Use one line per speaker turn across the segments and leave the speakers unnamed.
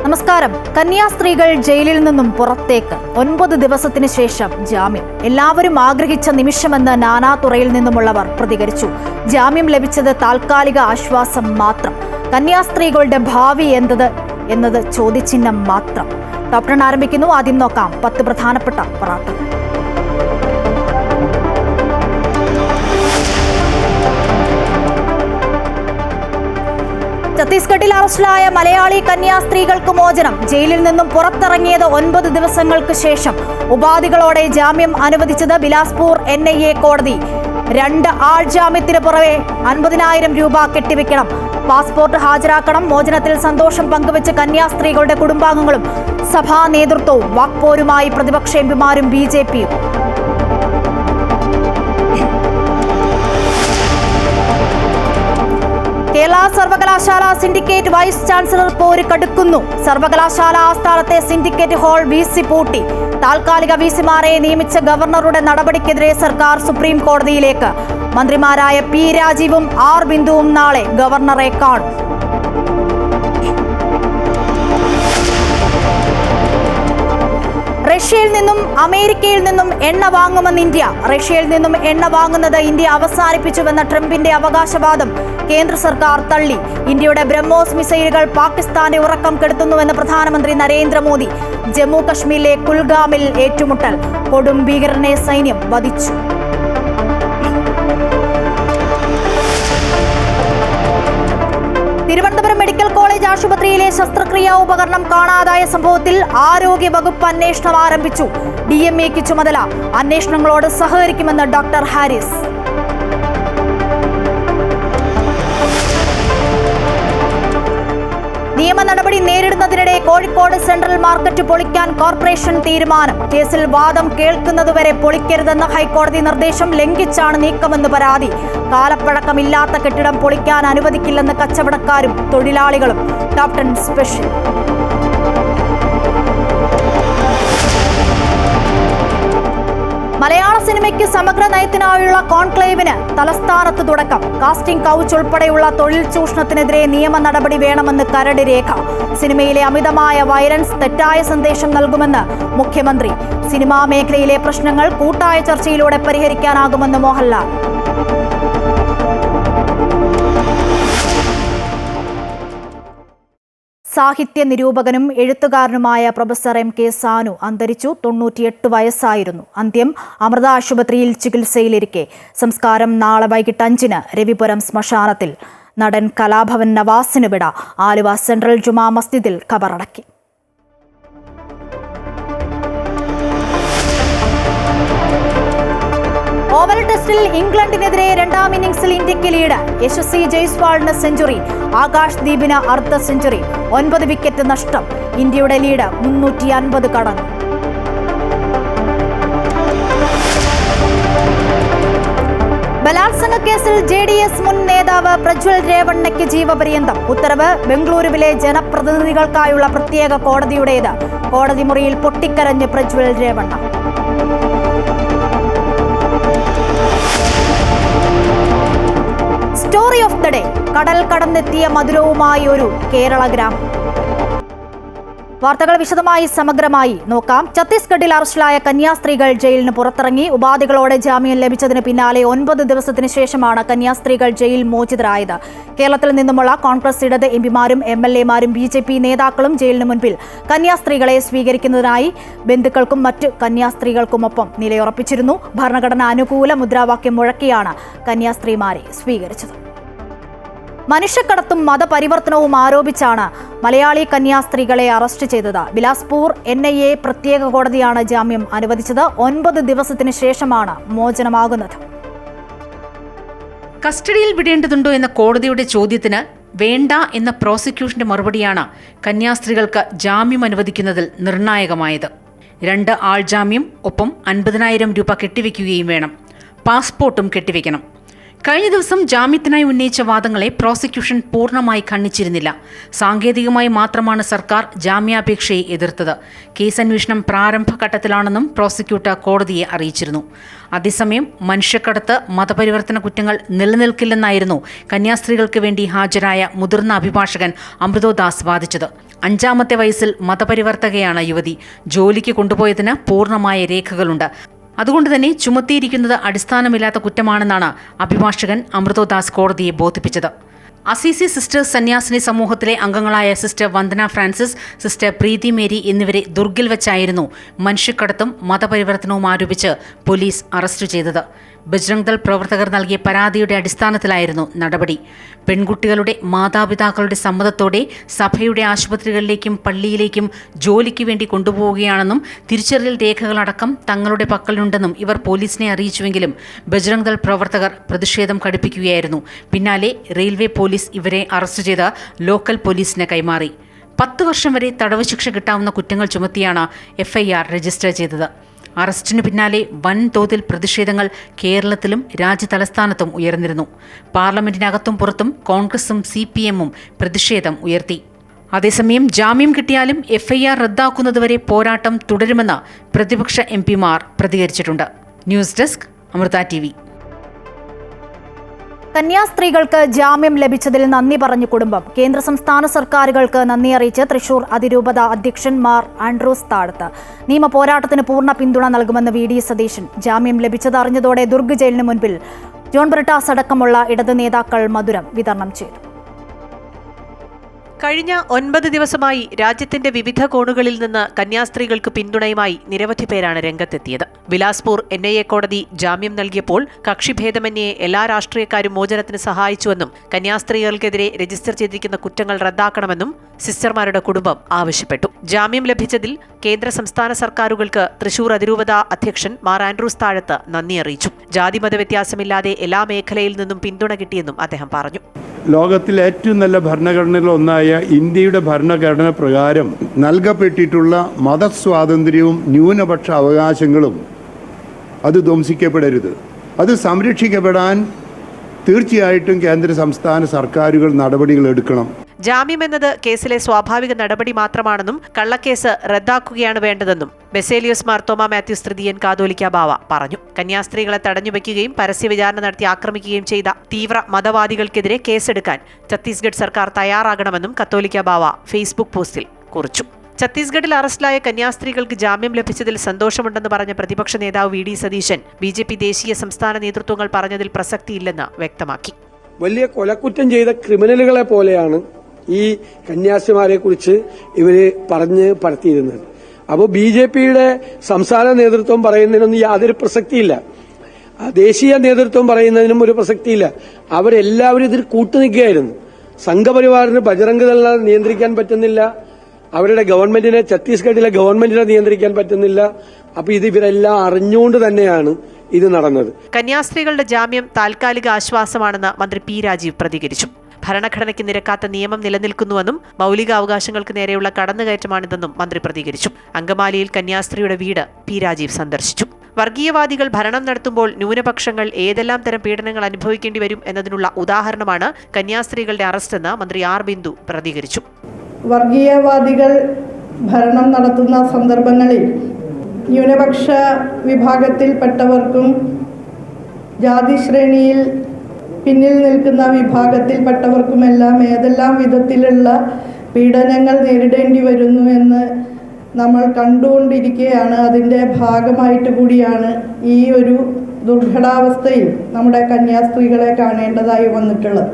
നമസ്കാരം. കന്യാസ്ത്രീകൾ ജയിലിൽ നിന്നും പുറത്തേക്ക് 9 ദിവസത്തിന് ശേഷം ജാമ്യം. എല്ലാവരും ആഗ്രഹിച്ച നിമിഷമെന്ന് നാനാതുറയിൽ നിന്നുമുള്ളവർ പ്രതികരിച്ചു. ജാമ്യം ലഭിച്ചത് താൽക്കാലിക ആശ്വാസം മാത്രം. കന്യാസ്ത്രീകളുടെ ഭാവി എന്നത് ചോദ്യചിഹ്നം മാത്രം. ടോപ് 10 ആരംഭിക്കുന്നു. ആദ്യം നോക്കാം 10 പ്രധാനപ്പെട്ട വാർത്തകൾ. ഛത്തീസ്ഗഡിൽ അറസ്റ്റിലായ മലയാളി കന്യാസ്ത്രീകൾക്ക് മോചനം. ജയിലിൽ നിന്നും പുറത്തിറങ്ങിയത് 9 ദിവസങ്ങൾക്ക് ശേഷം. ഉപാധികളോടെ ജാമ്യം അനുവദിച്ചത് ബിലാസ്പൂർ NIA കോടതി. 2 ആൾ ജാമ്യത്തിന് പുറമെ 50,000 രൂപ കെട്ടിവെക്കണം. പാസ്പോർട്ട് ഹാജരാക്കണം. മോചനത്തിൽ സന്തോഷം പങ്കുവെച്ച് കന്യാസ്ത്രീകളുടെ കുടുംബാംഗങ്ങളും സഭാ നേതൃത്വവും. വാക്പോരുമായി പ്രതിപക്ഷ എംപിമാരും BJPയും. കേരള സർവകലാശാല സിൻഡിക്കേറ്റ് വൈസ് ചാൻസലർ പോര് കടുക്കുന്നു. സർവകലാശാല ആസ്ഥാനത്തെ സിൻഡിക്കേറ്റ് ഹാൾ VC പൂട്ടി. താൽക്കാലിക VCമാരെ നിയമിച്ച ഗവർണറുടെ നടപടിക്കെതിരെ സർക്കാർ സുപ്രീം കോടതിയിലേക്ക്. മന്ത്രിമാരായ P രാജീവും R ബിന്ദുവും നാളെ ഗവർണറെ കാണും. റഷ്യയിൽ നിന്നും അമേരിക്കയിൽ നിന്നും എണ്ണ വാങ്ങുമെന്ന് ഇന്ത്യ. റഷ്യയിൽ നിന്നും എണ്ണ വാങ്ങുന്നത് ഇന്ത്യ അവസാനിപ്പിച്ചുവെന്ന ട്രംപിന്റെ അവകാശവാദം കേന്ദ്ര സർക്കാർ തള്ളി. ഇന്ത്യയുടെ ബ്രഹ്മോസ് മിസൈലുകൾ പാകിസ്ഥാന്റെ ഉറക്കം കെടുത്തുന്നുവെന്ന് പ്രധാനമന്ത്രി നരേന്ദ്രമോദി. ജമ്മു കശ്മീരിലെ കുൽഗാമിൽ ഏറ്റുമുട്ടൽ. കൊടും ഭീകരനെ സൈന്യം വധിച്ചു. തിരുവനന്തപുരം മെഡിക്കൽ കോളേജ് ആശുപത്രിയിലെ ശസ്ത്രക്രിയാ ഉപകരണം കാണാതായ സംഭവത്തിൽ ആരോഗ്യ വകുപ്പ് അന്വേഷണം ആരംഭിച്ചു. DMAക്ക് ചുമതല. അന്വേഷണങ്ങളോട് സഹകരിക്കുമെന്ന് ഡോക്ടർ ഹാരിസ്. നിയമ നടപടി നേരിടുന്നതിനിടെ കോഴിക്കോട് സെൻട്രൽ മാർക്കറ്റ് പൊളിക്കാൻ കോർപ്പറേഷൻ തീരുമാനം. കേസിൽ വാദം കേൾക്കുന്നതുവരെ പൊളിക്കരുതെന്ന ഹൈക്കോടതി നിർദ്ദേശം ലംഘിച്ചാണ് നീക്കമെന്ന് പരാതി. കാലപ്പഴക്കമില്ലാത്ത കെട്ടിടം പൊളിക്കാൻ അനുവദിക്കില്ലെന്ന് കച്ചവടക്കാരും തൊഴിലാളികളും. Top 10 special. മലയാള സിനിമയ്ക്ക് സമഗ്ര നയത്തിനായുള്ള കോൺക്ലേവിന് തലസ്ഥാനത്ത് തുടക്കം. കാസ്റ്റിംഗ് കൗച്ച് ഉൾപ്പെടെയുള്ള തൊഴിൽ ചൂഷണത്തിനെതിരെ നിയമ നടപടി വേണമെന്ന് കരട് രേഖ. സിനിമയിലെ അമിതമായ വയലൻസ് തെറ്റായ സന്ദേശം നൽകുമെന്ന് മുഖ്യമന്ത്രി. സിനിമാ മേഖലയിലെ പ്രശ്നങ്ങൾ കൂട്ടായ ചർച്ചയിലൂടെ പരിഹരിക്കാനാകുമെന്ന് മോഹൻലാൽ. സാഹിത്യ നിരൂപകനും എഴുത്തുകാരനുമായ പ്രൊഫസർ MK സാനു അന്തരിച്ചു. 98 വയസ്സായിരുന്നു. അന്ത്യം അമൃത ആശുപത്രിയിൽ ചികിത്സയിലിരിക്കെ. സംസ്കാരം നാളെ വൈകിട്ട് 5-ന് രവിപുരം ശ്മശാനത്തിൽ. നടൻ കലാഭവൻ നവാസിന് വിട. ആലുവ സെൻട്രൽ ജുമാ മസ്ജിദിൽ ഖബറടക്കി. ഓവൽ ടെസ്റ്റിൽ ഇംഗ്ലണ്ടിനെതിരെ 2ാം ഇന്നിംഗ്സിൽ ഇന്ത്യക്ക് ലീഡ്. യശസ്വി ജയ്സ്വാളിന് സെഞ്ചുറി. ആകാശ് ദീപിന് അർദ്ധ സെഞ്ചുറി. 9 വിക്കറ്റ് നഷ്ടം. ഇന്ത്യയുടെ ലീഡ് 350 കടന്നു. ബലാത്സംഗ കേസിൽ JDS മുൻ നേതാവ് പ്രജ്വൽ രേവണ്ണയ്ക്ക് ജീവപര്യന്തം. ഉത്തരവ് ബംഗളൂരുവിലെ ജനപ്രതിനിധികൾക്കായുള്ള പ്രത്യേക കോടതിയുടേത്. കോടതി മുറിയിൽ പൊട്ടിക്കരഞ്ഞ് Prajwal Revanna. Story of the day. കടൽ കടന്നെത്തിയ മധുരവുമായി ഒരു കേരള ഗ്രാമം. വാർത്തകൾ വിശദമായി സമഗ്രമായി നോക്കാം. ഛത്തീസ്ഗഡിൽ അറസ്റ്റിലായ കന്യാസ്ത്രീകൾ ജയിലിന് പുറത്തിറങ്ങി. ഉപാധികളോടെ ജാമ്യം ലഭിച്ചതിന് പിന്നാലെ 9 ദിവസത്തിന് ശേഷമാണ് കന്യാസ്ത്രീകൾ ജയിൽ മോചിതരായത്. കേരളത്തിൽ നിന്നുമുള്ള കോൺഗ്രസ്, ഇടത് MPമാരും MLAമാരും BJP നേതാക്കളും ജയിലിന് മുൻപിൽ കന്യാസ്ത്രീകളെ സ്വീകരിക്കുന്നതിനായി ബന്ധുക്കൾക്കും മറ്റ് കന്യാസ്ത്രീകൾക്കുമൊപ്പം നിലയുറപ്പിച്ചിരുന്നു. ഭരണഘടനാ അനുകൂല മുദ്രാവാക്യം മുഴക്കിയാണ് കന്യാസ്ത്രീമാരെ സ്വീകരിച്ചത്. മനുഷ്യക്കടത്തും മതപരിവർത്തനവും ആരോപിച്ചാണ് മലയാളി കന്യാസ്ത്രീകളെ അറസ്റ്റ് ചെയ്തത്. ബിലാസ്പൂർ NIA പ്രത്യേക കോടതിയാണ് ജാമ്യം അനുവദിച്ചത്. 9 ദിവസത്തിന് ശേഷമാണ് മോചനമാകുന്നത്.
കസ്റ്റഡിയിൽ വിടേണ്ടതുണ്ടോ എന്ന കോടതിയുടെ ചോദ്യത്തിന് വേണ്ട എന്ന പ്രോസിക്യൂഷന്റെ മറുപടിയാണ് കന്യാസ്ത്രീകൾക്ക് ജാമ്യം അനുവദിക്കുന്നതിൽ നിർണായകമായത്. 2 ആൾ ജാമ്യം, ഒപ്പം 50,000 രൂപ കെട്ടിവെക്കുകയും വേണം. പാസ്പോർട്ടും കെട്ടിവെക്കണം. കഴിഞ്ഞ ദിവസം ജാമ്യത്തിനായി ഉന്നയിച്ച വാദങ്ങളെ പ്രോസിക്യൂഷൻ പൂർണ്ണമായി ഖണ്ഡിച്ചിരുന്നില്ല. സാങ്കേതികമായി മാത്രമാണ് സർക്കാർ ജാമ്യാപേക്ഷയെ എതിർത്തത്. കേസ് അന്വേഷണം പ്രാരംഭഘട്ടത്തിലാണെന്നും പ്രോസിക്യൂട്ടർ കോടതിയെ അറിയിച്ചിരുന്നു. അതേസമയം മനുഷ്യക്കടത്ത്, മതപരിവർത്തന കുറ്റങ്ങൾ നിലനിൽക്കില്ലെന്നായിരുന്നു കന്യാസ്ത്രീകൾക്ക് വേണ്ടി ഹാജരായ മുതിർന്ന അഭിഭാഷകൻ അമൃതോദാസ് വാദിച്ചത്. 5-ാമത്തെ വയസ്സിൽ മതപരിവർത്തകയാണ് യുവതി. ജോലിക്ക് കൊണ്ടുപോയതിന് പൂർണ്ണമായ രേഖകളുണ്ട്. അതുകൊണ്ട് തന്നെ ചുമത്തിയിരിക്കുന്നത് അടിസ്ഥാനമില്ലാത്ത കുറ്റമാണെന്നാണ് അഭിഭാഷകൻ അമൃതോദാസ് കോടതിയെ ബോധിപ്പിച്ചത്. അസീസി സിസ്റ്റേഴ്സ് സന്യാസിനി സമൂഹത്തിലെ അംഗങ്ങളായ സിസ്റ്റർ വന്ദന ഫ്രാൻസിസ്, സിസ്റ്റർ പ്രീതി മേരി എന്നിവരെ ദുർഗിൽ വെച്ചായിരുന്നു മനുഷ്യക്കടത്തും മതപരിവർത്തനവും ആരോപിച്ച് പോലീസ് അറസ്റ്റ് ചെയ്തത്. ബജ്രംഗ് ദൾ പ്രവർത്തകർ നൽകിയ പരാതിയുടെ അടിസ്ഥാനത്തിലായിരുന്നു നടപടി. പെൺകുട്ടികളുടെ മാതാപിതാക്കളുടെ സമ്മതത്തോടെ സഭയുടെ ആശുപത്രികളിലേക്കും പള്ളിയിലേക്കും ജോലിക്ക് വേണ്ടി കൊണ്ടുപോവുകയാണെന്നും തിരിച്ചറിയൽ രേഖകളടക്കം തങ്ങളുടെ പക്കലുണ്ടെന്നും ഇവർ പോലീസിനെ അറിയിച്ചുവെങ്കിലും ബജ്രംഗ് ദൾ പ്രവർത്തകർ പ്രതിഷേധം കടുപ്പിക്കുകയായിരുന്നു. പിന്നാലെ റെയിൽവേ പോലീസ് ഇവരെ അറസ്റ്റ് ചെയ്ത് ലോക്കൽ പോലീസിന് കൈമാറി. 10 വർഷം വരെ തടവ് ശിക്ഷ കിട്ടാവുന്ന കുറ്റങ്ങൾ ചുമത്തിയാണ് FIR രജിസ്റ്റർ ചെയ്തത്. അറസ്റ്റിനു പിന്നാലെ വൻതോതിൽ പ്രതിഷേധങ്ങൾ കേരളത്തിലും രാജ്യതലസ്ഥാനത്തും ഉയർന്നിരുന്നു. പാർലമെന്റിനകത്തും പുറത്തും കോൺഗ്രസും CPM-ഉം പ്രതിഷേധം ഉയർത്തി. അതേസമയം ജാമ്യം കിട്ടിയാലും FIR റദ്ദാക്കുന്നതുവരെ പോരാട്ടം തുടരുമെന്ന് പ്രതിപക്ഷ MP-മാർ പ്രതികരിച്ചിട്ടുണ്ട്. News desk Amrita TV.
കന്യാസ്ത്രീകൾക്ക് ജാമ്യം ലഭിച്ചതിൽ നന്ദി പറഞ്ഞു കുടുംബം. കേന്ദ്ര സംസ്ഥാന സർക്കാരുകൾക്ക് നന്ദി അറിയിച്ച് തൃശൂർ അതിരൂപത അധ്യക്ഷൻ മാർ ആൻഡ്രൂസ് താഴത്ത്. നിയമ പോരാട്ടത്തിന് പൂർണ്ണ പിന്തുണ നൽകുമെന്ന് VD സതീശൻ. ജാമ്യം ലഭിച്ചത് അറിഞ്ഞതോടെ ദുർഗ് ജയിലിന് മുൻപിൽ ജോൺ ബ്രിട്ടാസ് അടക്കമുള്ള ഇടത് നേതാക്കൾ മധുരം വിതരണം ചെയ്തു.
കഴിഞ്ഞ 9 ദിവസമായി രാജ്യത്തിന്റെ വിവിധ കോണുകളിൽ നിന്ന് കന്യാസ്ത്രീകൾക്ക് പിന്തുണയുമായി നിരവധി പേരാണ് രംഗത്തെത്തിയത്. ബിലാസ്പൂർ NIA കോടതി ജാമ്യം നൽകിയപ്പോൾ കക്ഷിഭേദമന്യേ എല്ലാ രാഷ്ട്രീയക്കാരും മോചനത്തിന് സഹായിച്ചുവെന്നും കന്യാസ്ത്രീകൾക്കെതിരെ രജിസ്റ്റർ ചെയ്തിരിക്കുന്ന കുറ്റങ്ങൾ റദ്ദാക്കണമെന്നും സിസ്റ്റർമാരുടെ കുടുംബം ആവശ്യപ്പെട്ടു. ജാമ്യം ലഭിച്ചതിൽ കേന്ദ്ര സംസ്ഥാന സർക്കാരുകൾക്ക് തൃശൂർ അതിരൂപത അധ്യക്ഷൻ മാർ ആൻഡ്രൂസ് താഴത്ത് നന്ദി അറിയിച്ചു. ജാതിമത വ്യത്യാസമില്ലാതെ എല്ലാ മേഖലയിൽ നിന്നും പിന്തുണ കിട്ടിയെന്നും അദ്ദേഹം പറഞ്ഞു.
ലോകത്തിലെ ഏറ്റവും നല്ല ഭരണഘടനകളൊന്നായ ഇന്ത്യയുടെ ഭരണഘടന പ്രകാരം നൽകപ്പെട്ടിട്ടുള്ള മതസ്വാതന്ത്ര്യവും ന്യൂനപക്ഷ അവകാശങ്ങളും അത് ധ്വംസിക്കപ്പെടരുത്. അത് സംരക്ഷിക്കപ്പെടാൻ തീർച്ചയായിട്ടും കേന്ദ്ര സംസ്ഥാന സർക്കാരുകൾ നടപടികൾ എടുക്കണം.
ജാമ്യം എന്നത് കേസിലെ സ്വാഭാവിക നടപടി മാത്രമാണെന്നും കള്ളക്കേസ് റദ്ദാക്കുകയാണ് വേണ്ടതെന്നും ബെസേലിയോസ് മാർത്തോമ മാത്യൂസ് തൃതീയൻ കാതോലിക്ക ബാവ പറഞ്ഞു. കന്യാസ്ത്രീകളെ തടഞ്ഞുവെക്കുകയും പരസ്യ വിചാരണ നടത്തി ആക്രമിക്കുകയും ചെയ്ത തീവ്ര മതവാദികൾക്കെതിരെ കേസെടുക്കാൻ ഛത്തീസ്ഗഡ് സർക്കാർ തയ്യാറാകണമെന്നും കത്തോലിക്ക ബാവ ഫേസ്ബുക്ക് പോസ്റ്റിൽ കുറിച്ചു. ഛത്തീസ്ഗഡിൽ അറസ്റ്റിലായ കന്യാസ്ത്രീകൾക്ക് ജാമ്യം ലഭിച്ചതിൽ സന്തോഷമുണ്ടെന്ന് പറഞ്ഞ പ്രതിപക്ഷ നേതാവ് VD സതീശൻ BJP ദേശീയ സംസ്ഥാന നേതൃത്വങ്ങൾ പറഞ്ഞതിൽ പ്രസക്തിയില്ലെന്ന് വ്യക്തമാക്കി.
വലിയ കൊലക്കുറ്റം ചെയ്ത ക്രിമിനലുകളെ പോലെയാണ് ഈ കന്യാസ്ത്രീമാരെ കുറിച്ച് ഇവര് പറഞ്ഞ് പരത്തിയിരുന്നത്. അപ്പോൾ BJPയുടെ സംസ്ഥാന നേതൃത്വം പറയുന്നതിനൊന്നും യാതൊരു പ്രസക്തിയില്ല. ദേശീയ നേതൃത്വം പറയുന്നതിനും ഒരു പ്രസക്തിയില്ല. അവരെല്ലാവരും ഇതിൽ കൂട്ടുനിൽക്കുകയായിരുന്നു. സംഘപരിവാറിന് ബജറംഗ് ദളിനെ നിയന്ത്രിക്കാൻ പറ്റുന്നില്ല. അവരുടെ ഗവൺമെന്റിനെ, ഛത്തീസ്ഗഡിലെ ഗവൺമെന്റിനെ നിയന്ത്രിക്കാൻ പറ്റുന്നില്ല. അപ്പൊ ഇത് ഇവരെല്ലാം അറിഞ്ഞുകൊണ്ട് തന്നെയാണ് ഇത് നടന്നത്.
കന്യാസ്ത്രീകളുടെ ജാമ്യം താൽക്കാലിക ആശ്വാസമാണെന്ന് മന്ത്രി P. രാജീവ് പ്രതികരിച്ചു. ഭരണഘടനയ്ക്ക് നിരക്കാത്ത നിയമം നിലനിൽക്കുന്നുവെന്നും മൗലികാവകാശങ്ങൾക്ക് നേരെയുള്ള കടന്നുകയറ്റമാണിതെന്നും മന്ത്രി പ്രതികരിച്ചു. അങ്കമാലിയിൽ കന്യാസ്ത്രീയുടെ വീട് P. രാജീവ് സന്ദർശിച്ചു. വർഗീയവാദികൾ ഭരണം നടത്തുമ്പോൾ ന്യൂനപക്ഷങ്ങൾ ഏതെല്ലാം തരം പീഡനങ്ങൾ അനുഭവിക്കേണ്ടി വരും എന്നതിനുള്ള ഉദാഹരണമാണ് കന്യാസ്ത്രീകളുടെ അറസ്റ്റെന്ന് മന്ത്രി R. ബിന്ദു പ്രതികരിച്ചു.
വർഗീയവാദികൾ ഭരണം നടത്തുന്ന സന്ദർഭങ്ങളിൽ ന്യൂനപക്ഷ വിഭാഗത്തിൽപ്പെട്ടവർക്കും ജാതി ശ്രേണിയിൽ പിന്നിൽ നിൽക്കുന്ന വിഭാഗത്തിൽപ്പെട്ടവർക്കുമെല്ലാം ഏതെല്ലാം വിധത്തിലുള്ള പീഡനങ്ങൾ നേരിടേണ്ടി വരുന്നു എന്ന് നമ്മൾ കണ്ടുകൊണ്ടിരിക്കുകയാണ്. അതിൻ്റെ ഭാഗമായിട്ട് കൂടിയാണ് ഈ ഒരു ദുർഘടാവസ്ഥയിൽ നമ്മുടെ കന്യാസ്ത്രീകളെ കാണേണ്ടതായി വന്നിട്ടുള്ളത്.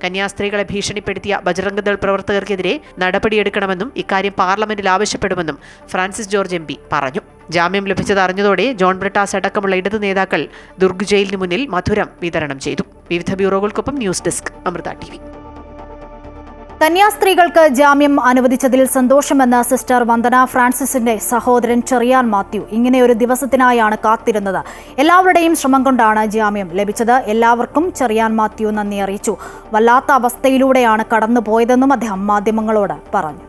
കന്യാസ്ത്രീകളെ ഭീഷണിപ്പെടുത്തിയ ബജ്രംഗ് ദൾ പ്രവർത്തകർക്കെതിരെ നടപടിയെടുക്കണമെന്നും ഇക്കാര്യം പാർലമെന്റിൽ ആവശ്യപ്പെടുമെന്നും ഫ്രാൻസിസ് ജോർജ് MP പറഞ്ഞു. ജാമ്യം ലഭിച്ചത് അറിഞ്ഞതോടെ ജോൺ ബ്രിട്ടാസ് അടക്കമുള്ള ഇടതു നേതാക്കൾ ദുർഗ് ജയിലിന് മുന്നിൽ മധുരം വിതരണം ചെയ്തു. വിവിധ ബ്യൂറോകൾക്കൊപ്പം ന്യൂസ് ഡെസ്ക് അമൃത TV.
കന്യാസ്ത്രീകൾക്ക് ജാമ്യം അനുവദിച്ചതിൽ സന്തോഷമെന്ന് സിസ്റ്റർ വന്ദന ഫ്രാൻസിസിന്റെ സഹോദരൻ ചെറിയാൻ മാത്യു. ഇങ്ങനെയൊരു ദിവസത്തിനായാണ് കാത്തിരുന്നത്. എല്ലാവരുടെയും ശ്രമം കൊണ്ടാണ് ജാമ്യം ലഭിച്ചത്. എല്ലാവർക്കും ചെറിയാൻ മാത്യു നന്ദി അറിയിച്ചു. വല്ലാത്ത അവസ്ഥയിലൂടെയാണ് കടന്നുപോയതെന്നും അദ്ദേഹം മാധ്യമങ്ങളോട് പറഞ്ഞു.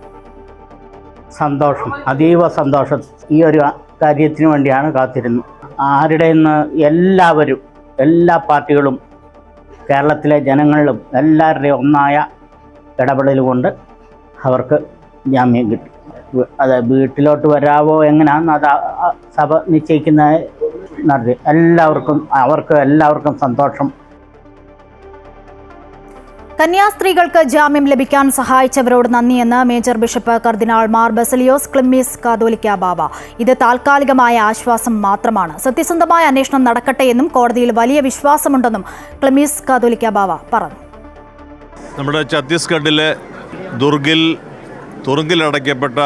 സന്തോഷം, അതീവ സന്തോഷം. ഈ ഒരു കാര്യത്തിന് വേണ്ടിയാണ് കാത്തിരുന്നത്. ആരുടെയെന്ന് എല്ലാവരും, എല്ലാ പാർട്ടികളും, കേരളത്തിലെ ജനങ്ങളിലും എല്ലാവരുടെയും ഒന്നായ ഇടപെടൽ കൊണ്ട് അവർക്ക് ജാമ്യം കിട്ടി. അത് വീട്ടിലോട്ട് വരാവോ എങ്ങനെയാണെന്ന് അത് സഭ നിശ്ചയിക്കുന്ന നടത്തി. എല്ലാവർക്കും സന്തോഷം.
കന്യാസ്ത്രീകൾക്ക് ജാമ്യം ലഭിക്കാൻ സഹായിച്ചവരോട് നന്ദിയെന്ന് മേജർ ബിഷപ്പ് കർദിനാൾ മാർ ബസലിയോസ് ക്ലിമ്മീസ് കാതോലിക്ക ബാവ. ഇത് താൽക്കാലികമായ ആശ്വാസം മാത്രമാണ്. സത്യസന്ധമായ അന്വേഷണം നടക്കട്ടെ എന്നും കോടതിയിൽ വലിയ വിശ്വാസമുണ്ടെന്നും ക്ലിമ്മീസ് കാതോലിക്ക ബാവ പറഞ്ഞു.
നമ്മുടെ ഛത്തീസ്ഗഡിലെ തുറുങ്കിലടയ്ക്കപ്പെട്ട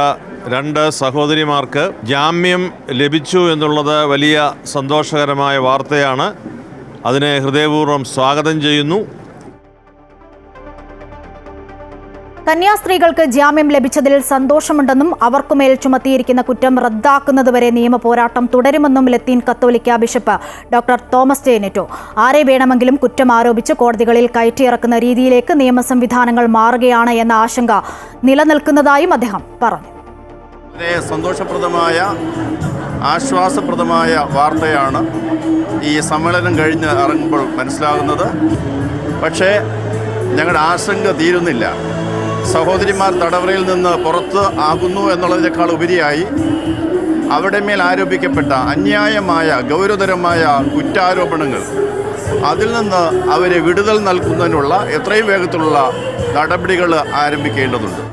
2 സഹോദരിമാർക്ക് ജാമ്യം ലഭിച്ചു എന്നുള്ളത് വലിയ സന്തോഷകരമായ വാർത്തയാണ്. അതിനെ ഹൃദയപൂർവ്വം സ്വാഗതം ചെയ്യുന്നു.
കന്യാസ്ത്രീകൾക്ക് ജാമ്യം ലഭിച്ചതിൽ സന്തോഷമുണ്ടെന്നും അവർക്കുമേൽ ചുമത്തിയിരിക്കുന്ന കുറ്റം റദ്ദാക്കുന്നതുവരെ നിയമ പോരാട്ടം തുടരുമെന്നും ലത്തീൻ കത്തോലിക്ക ബിഷപ്പ് ഡോക്ടർ തോമസ് ജെ. ആരെ വേണമെങ്കിലും കുറ്റം ആരോപിച്ച് കോടതികളിൽ കയറ്റിയിറക്കുന്ന രീതിയിലേക്ക് നിയമ സംവിധാനങ്ങൾ മാറുകയാണ് എന്ന ആശങ്ക നിലനിൽക്കുന്നതായും അദ്ദേഹം പറഞ്ഞു.
സന്തോഷപ്രദമായ ആശ്വാസപ്രദമായ വാർത്തയാണ് ഈ സമ്മേളനം കഴിഞ്ഞ് ഇറങ്ങുമ്പോൾ മനസ്സിലാകുന്നത്. പക്ഷേ ഞങ്ങളുടെ ആശങ്ക തീരുന്നില്ല. സഹോദരിമാർ തടവറയിൽ നിന്ന് പുറത്ത് ആകുന്നു എന്നുള്ളതിനേക്കാൾ ഉപരിയായി അവരുടെ മേൽ ആരോപിക്കപ്പെട്ട അന്യായമായ ഗൗരവതരമായ കുറ്റാരോപണങ്ങൾ, അതിൽ നിന്ന് അവരെ വിടുതൽ നൽകുന്നതിനുള്ള എത്രയും വേഗത്തിലുള്ള നടപടികൾ ആരംഭിക്കേണ്ടതുണ്ട്.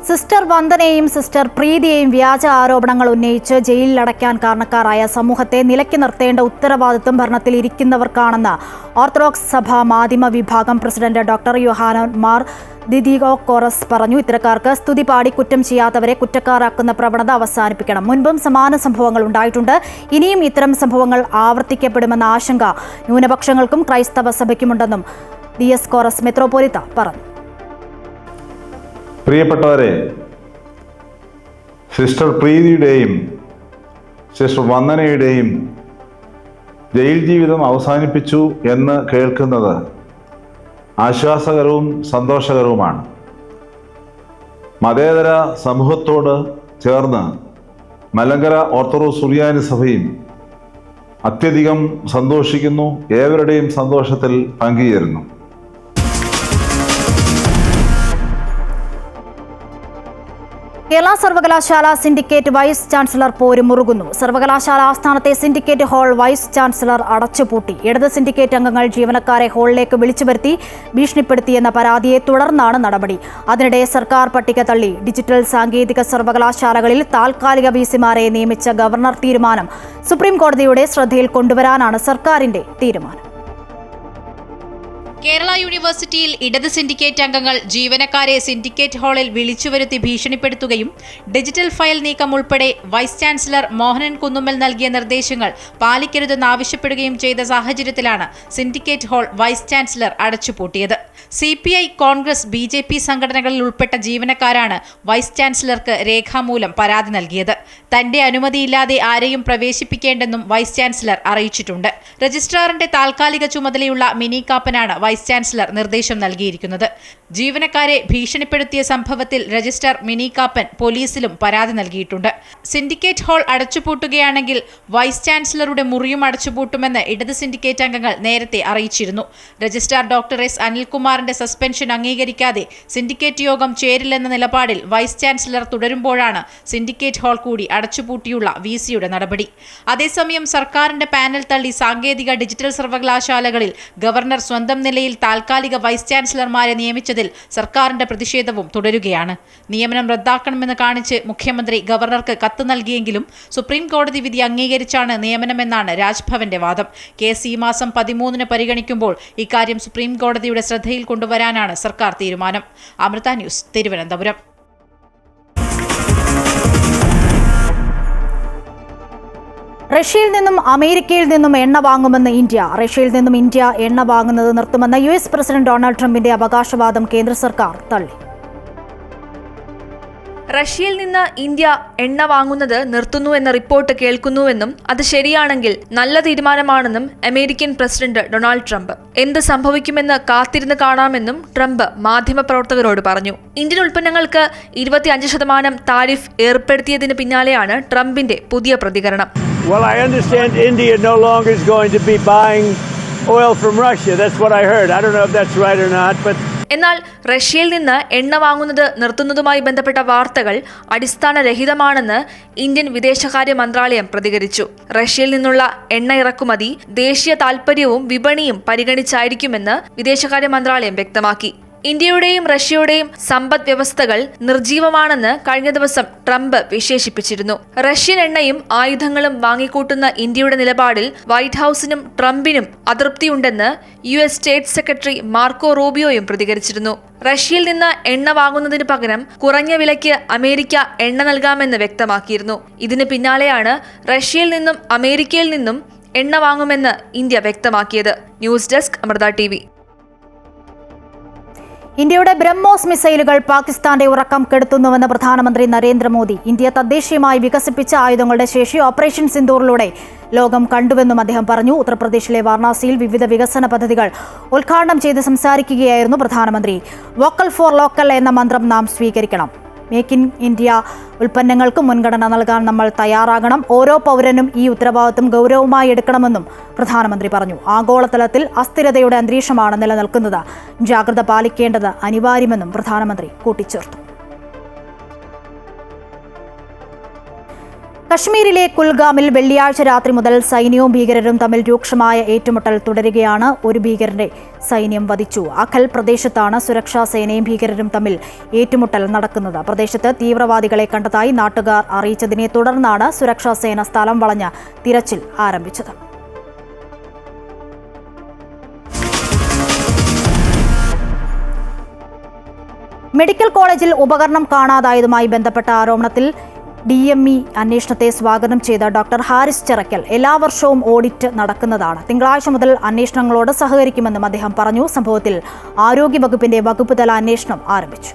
സിസ്റ്റർ വന്ദനയെയും സിസ്റ്റർ പ്രീതിയെയും വ്യാജ ആരോപണങ്ങൾ ഉന്നയിച്ച് ജയിലിലടയ്ക്കാൻ കാരണക്കാരായ സമൂഹത്തെ നിലയ്ക്ക് നിർത്തേണ്ട ഉത്തരവാദിത്വം ഭരണത്തിൽ ഇരിക്കുന്നവർക്കാണെന്ന് ഓർത്തഡോക്സ് സഭ മാധ്യമ വിഭാഗം പ്രസിഡന്റ് ഡോക്ടർ യോഹാനൻ മാർ ദിദിഗോക്കോറസ് പറഞ്ഞു. ഇത്തരക്കാർക്ക് സ്തുതി പാടി കുറ്റം ചെയ്യാത്തവരെ കുറ്റക്കാരാക്കുന്ന പ്രവണത അവസാനിപ്പിക്കണം. മുൻപും സമാന സംഭവങ്ങൾ ഉണ്ടായിട്ടുണ്ട്. ഇനിയും ഇത്തരം സംഭവങ്ങൾ ആവർത്തിക്കപ്പെടുമെന്ന ആശങ്ക ന്യൂനപക്ഷങ്ങൾക്കും ക്രൈസ്തവ സഭയ്ക്കുമുണ്ടെന്നും ദിയസ്കോറസ് മെത്രോപൊലിത്ത പറഞ്ഞു.
പ്രിയപ്പെട്ടവരെ, സിസ്റ്റർ പ്രീതിയുടെയും സിസ്റ്റർ വന്ദനയുടെയും ജയിൽ ജീവിതം അവസാനിപ്പിച്ചു എന്ന് കേൾക്കുന്നത് ആശ്വാസകരവും സന്തോഷകരവുമാണ്. മതേതര സമൂഹത്തോട് ചേർന്ന് മലങ്കര ഓർത്തഡോക്സ് സുറിയാനി സഭയും അത്യധികം സന്തോഷിക്കുന്നു. ഏവരുടെയും സന്തോഷത്തിൽ പങ്കുചേരുന്നു.
കേരള സർവകലാശാല സിൻഡിക്കേറ്റ് വൈസ് ചാൻസലർ പോര് മുറുകുന്നു. സർവകലാശാല ആസ്ഥാനത്തെ സിൻഡിക്കേറ്റ് ഹാൾ വൈസ് ചാൻസലർ അടച്ചുപൂട്ടി. ഇടത് സിൻഡിക്കേറ്റ് അംഗങ്ങൾ ജീവനക്കാരെ ഹാളിലേക്ക് വിളിച്ചു വരുത്തി ഭീഷണിപ്പെടുത്തിയെന്ന പരാതിയെ തുടർന്നാണ് നടപടി. അതിനിടെ സർക്കാർ പട്ടിക തള്ളി. ഡിജിറ്റൽ സാങ്കേതിക സർവകലാശാലകളിൽ താൽക്കാലിക വിസിമാരെ നിയമിച്ച ഗവർണർ തീരുമാനം സുപ്രീം കോടതിയുടെ ശ്രദ്ധയിൽ കൊണ്ടുവരാനാണ് സർക്കാരിന്റെ തീരുമാനം.
കേരള യൂണിവേഴ്സിറ്റിയിൽ ഇടത് സിൻഡിക്കേറ്റ് അംഗങ്ങൾ ജീവനക്കാരെ സിൻഡിക്കേറ്റ് ഹാളിൽ വിളിച്ചുവരുത്തി ഭീഷണിപ്പെടുത്തുകയും ഡിജിറ്റൽ ഫയൽ നീക്കം ഉൾപ്പെടെ വൈസ് ചാൻസലർ മോഹനൻ കുന്നുമ്മൽ നൽകിയ നിർദ്ദേശങ്ങൾ പാലിക്കരുതെന്നാവശ്യപ്പെടുകയും ചെയ്ത സാഹചര്യത്തിലാണ് സിൻഡിക്കേറ്റ് ഹാൾ വൈസ് ചാൻസലർ അടച്ചുപൂട്ടിയത്. CPI, കോൺഗ്രസ്, BJP സംഘടനകളിൽ ഉൾപ്പെട്ട ജീവനക്കാരാണ് വൈസ് ചാൻസലർക്ക് രേഖാമൂലം പരാതി നൽകിയത്. തന്റെ അനുമതിയില്ലാതെ ആരെയും പ്രവേശിപ്പിക്കേണ്ടെന്നും വൈസ് ചാൻസലർ അറിയിച്ചിട്ടുണ്ട്. രജിസ്ട്രാറിന്റെ താൽക്കാലിക ചുമതലയുള്ള മിനി കാപ്പനാണ് വൈസ് ചാൻസലർ നിർദ്ദേശം നൽകിയിരിക്കുന്നത്. ജീവനക്കാരെ ഭീഷണിപ്പെടുത്തിയ സംഭവത്തിൽ രജിസ്ട്രാർ മിനി കാപ്പൻ പോലീസിലും പരാതി നൽകിയിട്ടുണ്ട്. സിൻഡിക്കേറ്റ് ഹാൾ അടച്ചുപൂട്ടുകയാണെങ്കിൽ വൈസ് ചാൻസലറുടെ മുറിയും അടച്ചുപൂട്ടുമെന്ന് ഇടത് സിൻഡിക്കേറ്റ് അംഗങ്ങൾ നേരത്തെ അറിയിച്ചിരുന്നു. Registrar doctor S. അനിൽകുമാറിന്റെ സസ്പെൻഷൻ അംഗീകരിക്കാതെ സിൻഡിക്കേറ്റ് യോഗം ചേരില്ലെന്ന നിലപാടിൽ വൈസ് ചാൻസലർ തുടരുമ്പോഴാണ് സിൻഡിക്കേറ്റ് ഹാൾ കൂടി അടച്ചുപൂട്ടിയുള്ള VCയുടെ നടപടി. അതേസമയം സർക്കാരിന്റെ പാനൽ തള്ളി സാങ്കേതിക ഡിജിറ്റൽ സർവകലാശാലകളിൽ ഗവർണർ സ്വന്തം നിലയിൽ താൽക്കാലിക വൈസ് ചാൻസലർമാരെ നിയമിച്ചതിൽ സർക്കാരിന്റെ പ്രതിഷേധവും തുടരുകയാണ്. നിയമനം റദ്ദാക്കണമെന്ന് കാണിച്ച് മുഖ്യമന്ത്രി ഗവർണർക്ക് കത്ത് നൽകിയെങ്കിലും സുപ്രീം കോടതി വിധി അംഗീകരിച്ചാണ് നിയമനമെന്നാണ് രാജ്ഭവന്റെ വാദം. കേസ് ഈ മാസം 13 പരിഗണിക്കുമ്പോൾ ഇക്കാര്യം സുപ്രീം കോടതിയുടെ ശ്രദ്ധയിൽ കൊണ്ടുവരാനാണ് സർക്കാർ തീരുമാനം. അമൃത ന്യൂസ്, തിരുവനന്തപുരം.
റഷ്യയിൽ നിന്നും അമേരിക്കയിൽ നിന്നും എണ്ണ വാങ്ങുമെന്ന് ഇന്ത്യ. റഷ്യയിൽ നിന്നും ഇന്ത്യ എണ്ണ വാങ്ങുന്നത് നിർത്തുമെന്ന US പ്രസിഡന്റ് ഡൊണാൾഡ് ട്രംപിന്റെ അവകാശവാദം കേന്ദ്ര സർക്കാർ തള്ളി.
റഷ്യയിൽ നിന്ന് ഇന്ത്യ എണ്ണ വാങ്ങുന്നത് നിർത്തുന്നു എന്ന റിപ്പോർട്ട് കേൾക്കുന്നുവെന്നും അത് ശരിയാണെങ്കിൽ നല്ല തീരുമാനമാണെന്നും അമേരിക്കൻ പ്രസിഡന്റ് ഡൊണാൾഡ് ട്രംപ്. എന്ത് സംഭവിക്കുമെന്ന് കാത്തിരുന്ന് കാണാമെന്നും ട്രംപ് മാധ്യമപ്രവർത്തകരോട് പറഞ്ഞു. ഇന്ത്യൻ ഉൽപ്പന്നങ്ങൾക്ക് 25% താരിഫ് ഏർപ്പെടുത്തിയതിന് പിന്നാലെയാണ് ട്രംപിന്റെ പുതിയ പ്രതികരണം.
Well, I understand India no longer is going to be buying oil from Russia. That's what I heard. I don't know if that's right or not, but
എന്നാൽ റഷ്യയിൽ നിന്ന് എണ്ണ വാങ്ങുന്നത് നിർത്തുന്നതുമായി ബന്ധപ്പെട്ട വാർത്തകൾ അടിസ്ഥാനരഹിതമാണെന്ന് ഇന്ത്യൻ വിദേശകാര്യ മന്ത്രാലയം പ്രതികരിച്ചു. റഷ്യയിൽ നിന്നുള്ള എണ്ണ ഇറക്കുമതി ദേശീയ താൽപര്യവും വിപണിയും പരിഗണിച്ചായിരിക്കുമെന്ന് വിദേശകാര്യ മന്ത്രാലയം വ്യക്തമാക്കി. ഇന്ത്യയുടെയും റഷ്യയുടെയും സമ്പദ് വ്യവസ്ഥകൾ നിർജീവമാണെന്ന് കഴിഞ്ഞ ദിവസം ട്രംപ് വിശേഷിപ്പിച്ചിരുന്നു. റഷ്യൻ എണ്ണയും ആയുധങ്ങളും വാങ്ങിക്കൂട്ടുന്ന ഇന്ത്യയുടെ നിലപാടിൽ വൈറ്റ് ഹൌസിനും ട്രംപിനും അതൃപ്തിയുണ്ടെന്ന് US സ്റ്റേറ്റ് സെക്രട്ടറി മാർക്കോ റൂബിയോയും പ്രതികരിച്ചിരുന്നു. റഷ്യയിൽ നിന്ന് എണ്ണ വാങ്ങുന്നതിന് പകരം കുറഞ്ഞ വിലയ്ക്ക് അമേരിക്ക എണ്ണ നൽകാമെന്ന് വ്യക്തമാക്കിയിരുന്നു. ഇതിന് പിന്നാലെയാണ് റഷ്യയിൽ നിന്നും അമേരിക്കയിൽ നിന്നും എണ്ണ വാങ്ങുമെന്ന് ഇന്ത്യ വ്യക്തമാക്കിയത്. News desk Amrita TV.
ഇന്ത്യയുടെ ബ്രഹ്മോസ് മിസൈലുകൾ പാകിസ്ഥാന്റെ ഉറക്കം കെടുത്തുന്നുവെന്ന് പ്രധാനമന്ത്രി നരേന്ദ്രമോദി. ഇന്ത്യ തദ്ദേശീയമായി വികസിപ്പിച്ച ആയുധങ്ങളുടെ ശേഷി ഓപ്പറേഷൻ സിന്ദൂറിലൂടെ ലോകം കണ്ടുവെന്നും അദ്ദേഹം പറഞ്ഞു. ഉത്തർപ്രദേശിലെ വാരണാസിയിൽ വിവിധ വികസന പദ്ധതികൾ ഉദ്ഘാടനം ചെയ്ത് സംസാരിക്കുകയായിരുന്നു പ്രധാനമന്ത്രി. വോക്കൽ ഫോർ ലോക്കൽ എന്ന മന്ത്രം നാം സ്വീകരിക്കണം. മേക്ക് ഇൻ ഇന്ത്യ ഉൽപ്പന്നങ്ങൾക്ക് മുൻഗണന നൽകാൻ നമ്മൾ തയ്യാറാകണം. ഓരോ പൗരനും ഈ ഉത്തരവാദിത്വം ഗൗരവമായി എടുക്കണമെന്നും പ്രധാനമന്ത്രി പറഞ്ഞു. ആഗോളതലത്തിൽ അസ്ഥിരതയുടെ അന്തരീക്ഷമാണ് നിലനിൽക്കുന്നത്. ജാഗ്രത പാലിക്കേണ്ടത് അനിവാര്യമെന്നും പ്രധാനമന്ത്രി കൂട്ടിച്ചേർത്തു. കശ്മീരിലെ കുൽഗാമിൽ വെള്ളിയാഴ്ച രാത്രി മുതൽ സൈന്യവും ഭീകരരും തമ്മിൽ രൂക്ഷമായ ഏറ്റുമുട്ടൽ തുടരുകയാണ്. ഒരു ഭീകരരെ സൈന്യം വധിച്ചു. അഖൽ പ്രദേശത്താണ് സുരക്ഷാ സേനയും ഭീകരരും തമ്മിൽ ഏറ്റുമുട്ടൽ നടക്കുന്നത്. പ്രദേശത്ത് തീവ്രവാദികളെ കണ്ടതായി നാട്ടുകാർ അറിയിച്ചതിനെ തുടർന്നാണ് സുരക്ഷാ സേന സ്ഥലം വളഞ്ഞ് തിരച്ചിൽ ആരംഭിച്ചത്. മെഡിക്കൽ കോളേജിൽ ഉപകരണം കാണാതായതുമായി ബന്ധപ്പെട്ട ആരോപണത്തിൽ DME അന്വേഷണത്തെ സ്വാഗതം ചെയ്ത ഡോക്ടർ ഹാരിസ് ചിറക്കൽ എല്ലാ വർഷവും ഓഡിറ്റ് നടക്കുന്നതാണ്. തിങ്കളാഴ്ച മുതൽ അന്വേഷണങ്ങളോട് സഹകരിക്കുമെന്നും അദ്ദേഹം പറഞ്ഞു. സംഭവത്തിൽ ആരോഗ്യവകുപ്പിന്റെ വകുപ്പ് തല അന്വേഷണം ആരംഭിച്ചു.